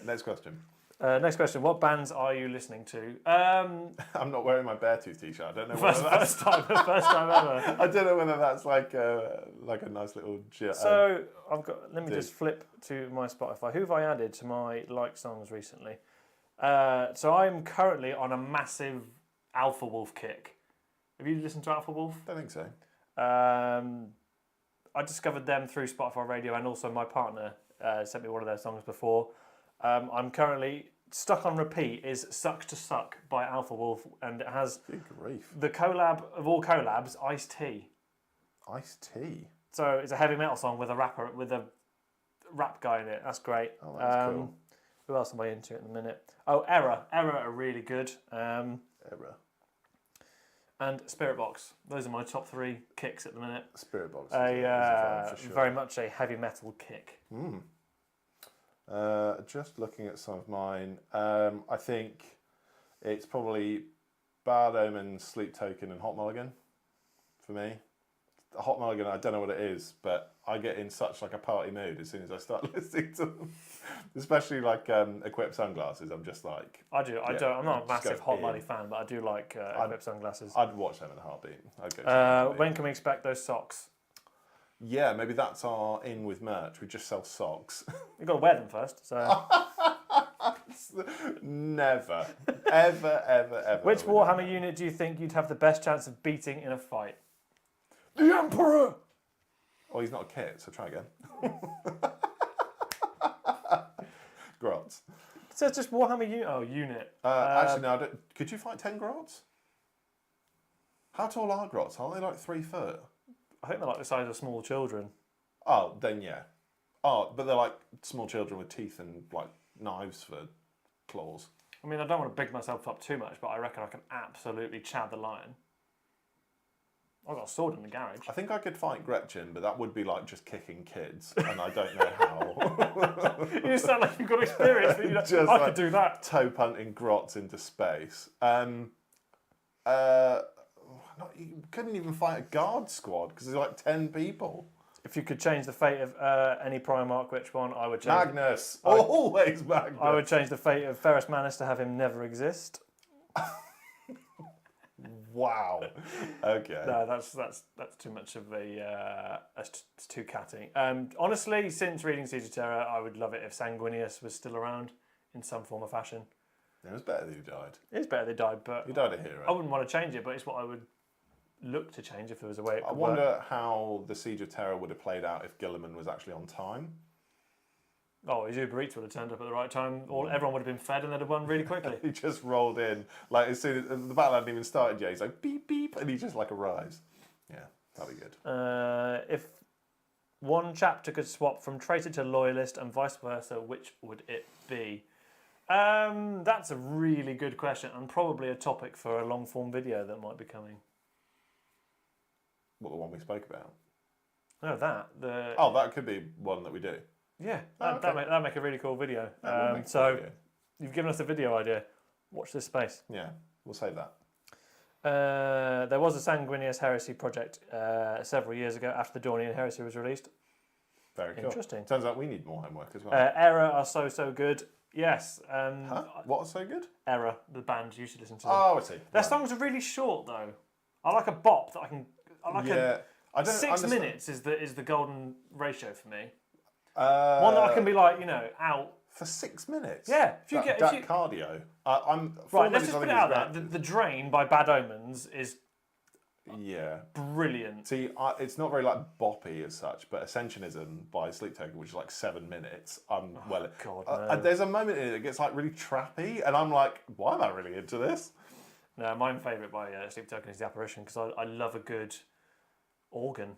Next question. Next question. What bands are you listening to? I'm not wearing my Beartooth t-shirt. I don't know whether that's... First time ever. I don't know whether that's like a nice little... So I've got... Let me just flip to my Spotify. Who have I added to my like songs recently? So I'm currently on a massive Alpha Wolf kick. Have you listened to Alpha Wolf? I don't think so. I discovered them through Spotify Radio, and also my partner sent me one of their songs before. I'm currently stuck on repeat is Suck to Suck by Alpha Wolf, and it has the collab of all collabs, Ice-T. Ice-T? So it's a heavy metal song with a rap guy in it. That's great. Oh, that's cool. Who else am I into at the minute? Oh, Error. Error are really good. Error. And Spirit Box. Those are my top 3 kicks at the minute. Spirit Box is a for sure. Very much a heavy metal kick. Just looking at some of mine, I think it's probably Bad Omen, Sleep Token, and Hot Mulligan for me. Hot Mulligan, I don't know what it is, but I get in such like a party mood as soon as I start listening to them. Especially like Equip Sunglasses. I'm just like... I'm not a massive Hot Mully fan, but I do like Equip Sunglasses. I'd watch them in a heartbeat. When can we expect those socks? Yeah, maybe that's our in with merch. We just sell socks. You've got to wear them first. So. Never. Ever. Which Warhammer unit do you think you'd have the best chance of beating in a fight? The Emperor! Oh, he's not a kit, so try again. Grots. So it's just Warhammer unit. Oh, unit. Actually, no. Could you fight 10 Grots? How tall are Grots? Aren't they like 3 foot? I think they're like the size of small children. Oh, then yeah. Oh, but they're like small children with teeth and like knives for claws. I mean, I don't want to big myself up too much, but I reckon I can absolutely chad the lion. I've got a sword in the garage. I think I could fight Gretchen, but that would be like just kicking kids, and I don't know how. You sound like you've got experience, but I could do that. Toe punting Grots into space. You couldn't even fight a guard squad because there's like 10 people. If you could change the fate of any Primarch, which one I would change? Magnus, always Magnus. I would change the fate of Ferrus Manus to have him never exist. Wow. Okay. No, that's too much of a. That's too catty. Honestly, since reading Siege of Terror, I would love it if Sanguinius was still around in some form or fashion. It was better that he died. It is better they died, but he died a hero. I wouldn't want to change it, but it's what I would look to change if there was a way. I wonder how the Siege of Terror would have played out if Guilliman was actually on time. Oh, his Uber Eats would have turned up at the right time. Everyone would have been fed and they'd have won really quickly. He just rolled in. Like, as soon as the battle hadn't even started yet, he's like, beep, beep, and he just like arrives. Yeah, that'd be good. If one chapter could swap from traitor to loyalist and vice versa, which would it be? That's a really good question and probably a topic for a long-form video that might be coming. What, the one we spoke about? No, that. That could be one that we do. Yeah, that'd make a really cool video. You've given us a video idea. Watch this space. Yeah, we'll save that. There was a Sanguinius Heresy project several years ago after the Doin Heresy was released. Very cool. Interesting. Turns out we need more homework as well. Error are so good. Yes. What are so good? Error, the band, you should listen to them. Oh, I see. Their songs are really short though. I like a bop that I can. I don't 6 minutes is the golden ratio for me. One that I can be like, out for 6 minutes. Yeah, cardio. I'm right. Let's just put it out there. The Drain by Bad Omens is brilliant. See, it's not very like boppy as such, but Ascensionism by Sleep Token, which is like 7 minutes. There's a moment in it that gets like really trappy, and I'm like, why am I really into this? No, my favourite by Sleep Token is The Apparition because I love a good organ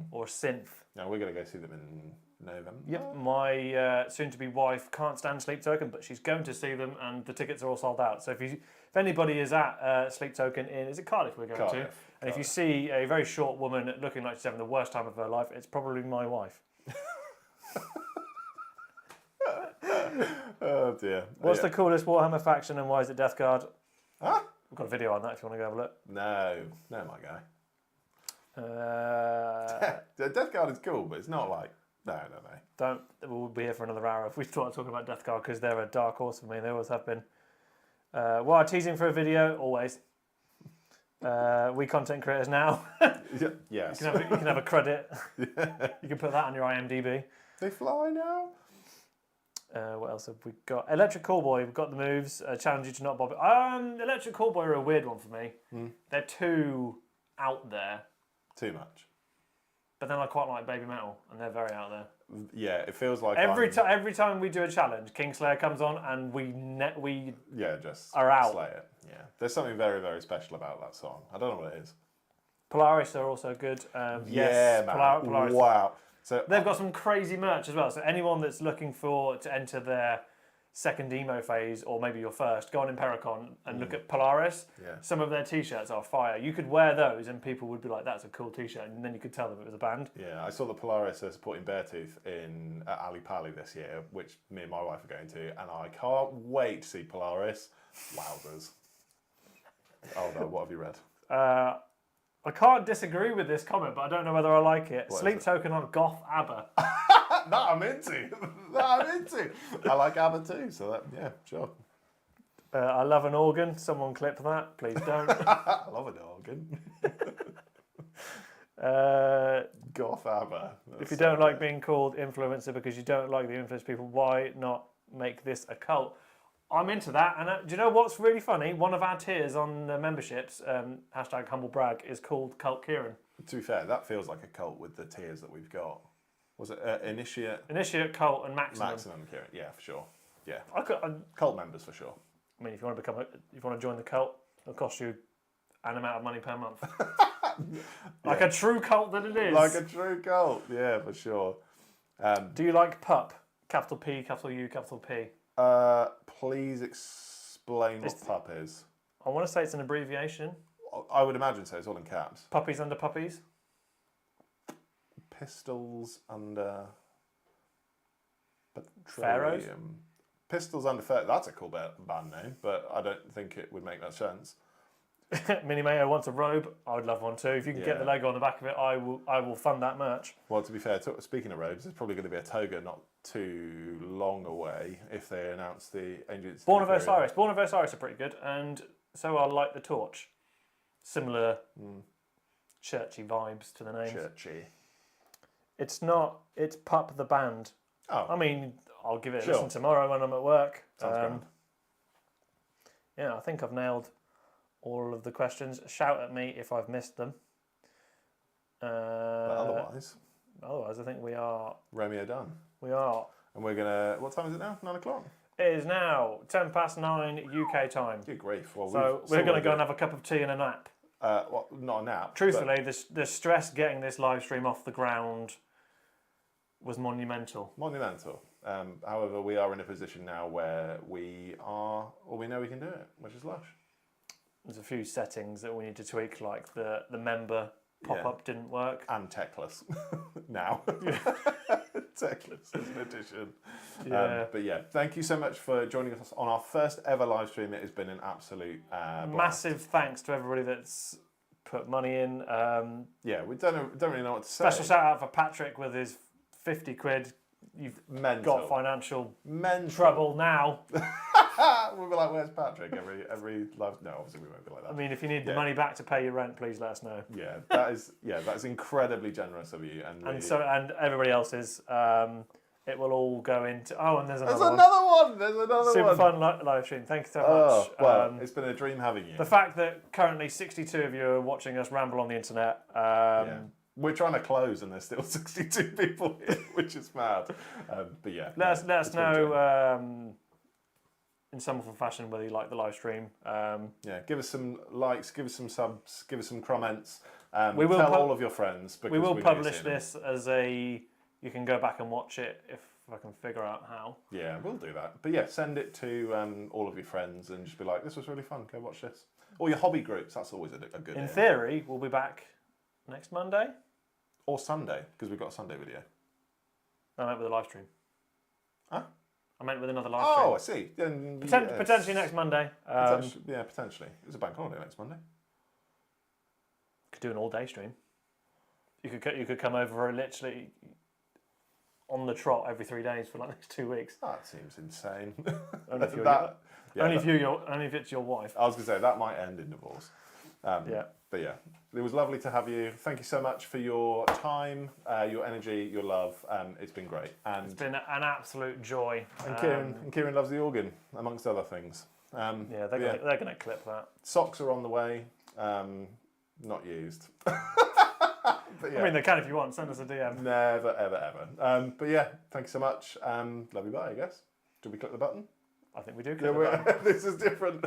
or a synth. No, we're going to go see them in November. Yep, my soon-to-be wife can't stand Sleep Token, but she's going to see them, and the tickets are all sold out. So if anybody is at Sleep Token is it Cardiff we're going to? And if you see a very short woman looking like she's having the worst time of her life, it's probably my wife. Oh dear. What's the coolest Warhammer faction and why is it Death Guard? Huh? We've got a video on that if you want to go have a look. No, my guy. Death Guard is cool, but it's not like No. We'll be here for another hour if we start talking about Death Guard because they're a dark horse for me. They always have been. Well, teasing for a video always. We content creators now. Yes. You can have a credit. You can put that on your IMDb. They fly now. What else have we got? Electric Callboy. We've got the moves. Challenge you to not bob. Electric Callboy are a weird one for me. They're too out there. Too much. But then I quite like Baby Metal, and they're very out there. Yeah, it feels like every time we do a challenge, Kingslayer comes on, and we just are out. Slay it. Yeah, there's something very, very special about that song. I don't know what it is. Polaris are also good. Yes, man. Polaris. Wow. So they've got some crazy merch as well. So anyone that's looking to enter their second emo phase, or maybe your first, go on Impericon and look at Polaris. Yeah. Some of their t-shirts are fire. You could wear those and people would be like, that's a cool t-shirt, and then you could tell them it was a band. Yeah, I saw the Polaris are supporting Beartooth at Ali Pali this year, which me and my wife are going to, and I can't wait to see Polaris. Wowzers. Oh no, what have you read? I can't disagree with this comment, but I don't know whether I like it. What Sleep Token on Goth ABBA. That I'm into. I like ABBA too, so that, yeah, sure. I love an organ. Someone clip that, please don't. I love an organ. Goth ABBA. If you don't like being called influencer because you don't like the influence people, why not make this a cult? I'm into that. And do you know what's really funny? One of our tiers on the memberships, #humblebrag, is called Cult Kieran. To be fair, that feels like a cult with the tiers that we've got. Was it Initiate, Cult, and Maximum? Maximum, yeah, for sure. Yeah. I Cult members for sure. mean, if you want to join the cult, it'll cost you an amount of money per month. Like a true cult that it is. Like a true cult, yeah, for sure. Do you like PUP? Capital P, capital U, capital P. Please explain what PUP is. I want to say it's an abbreviation. I would imagine so. It's all in caps. Puppies under puppies. Pistols under Pharaohs? Petroleum. Pistols under Pharaohs. That's a cool band name, but I don't think it would make that sense. Mini Mayo wants a robe. I would love one too. If you can get the logo on the back of it, I will fund that merch. Well, to be fair, speaking of robes, there's probably going to be a toga not too long away if they announce the Ancients. Born of Osiris. Born of Osiris are pretty good, and so are Light the Torch. Similar churchy vibes to the name. Churchy. It's not. It's Pup the band. Oh. I mean, I'll give it a listen tomorrow when I'm at work. Sounds grand. Yeah, I think I've nailed all of the questions. Shout at me if I've missed them. But otherwise, I think we are. Romeo done. We are. And we're gonna. What time is it now? 9 o'clock. It is now 9:10 UK time. Good grief! Well, so we're going to go and have a cup of tea and a nap. Well, not a nap. Truthfully, the stress getting this live stream off the ground was monumental. Monumental. However, we are in a position now where we know we can do it, which is lush. There's a few settings that we need to tweak, like the member pop-up didn't work. And techless. Now. Techless as an addition. Yeah. But yeah, thank you so much for joining us on our first ever live stream. It has been an absolute blast. Massive thanks to everybody that's put money in. Yeah, we don't really know what to say. Special shout out for Patrick with his 50 quid. You've got financial trouble now. We'll be like, where's Patrick? Every live. No, obviously we won't be like that. I mean, if you need the money back to pay your rent, please let us know. Yeah, that is incredibly generous of you, and everybody else's. It will all go into. Oh, and there's another one. There's another one. Super fun live stream. Thank you so much. Well, it's been a dream having you. The fact that currently 62 of you are watching us ramble on the internet. We're trying to close and there's still 62 people here, which is mad. But yeah. Let us know in some form or fashion whether you like the live stream. Yeah, give us some likes, give us some subs, give us some comments. We will tell all of your friends. Because we will publish this as a... You can go back and watch it if I can figure out how. Yeah, we'll do that. But yeah, send it to all of your friends and just be like, this was really fun, go watch this. Or your hobby groups, that's always a good In theory, we'll be back next Monday. Or Sunday, because we've got a Sunday video. I meant with a live stream. Huh? I meant with another live stream. Oh, I see. Then, potentially next Monday. Potentially. It's a bank holiday next Monday. Could do an all-day stream. You could come over literally... on the trot every 3 days for like the next 2 weeks. That seems insane. Only if, only if it's your wife. I was going to say, that might end in divorce. Yeah. But yeah, it was lovely to have you. Thank you so much for your time, your energy, your love. It's been great. And it's been an absolute joy. And Kieran loves the organ, amongst other things. Yeah, they're gonna clip that. Socks are on the way, not used. But yeah. I mean, they can if you want. Send us a DM. Never, ever, ever. But yeah, thank you so much. Love you, bye, I guess. Did we click the button? I think we do. Yeah, this is different.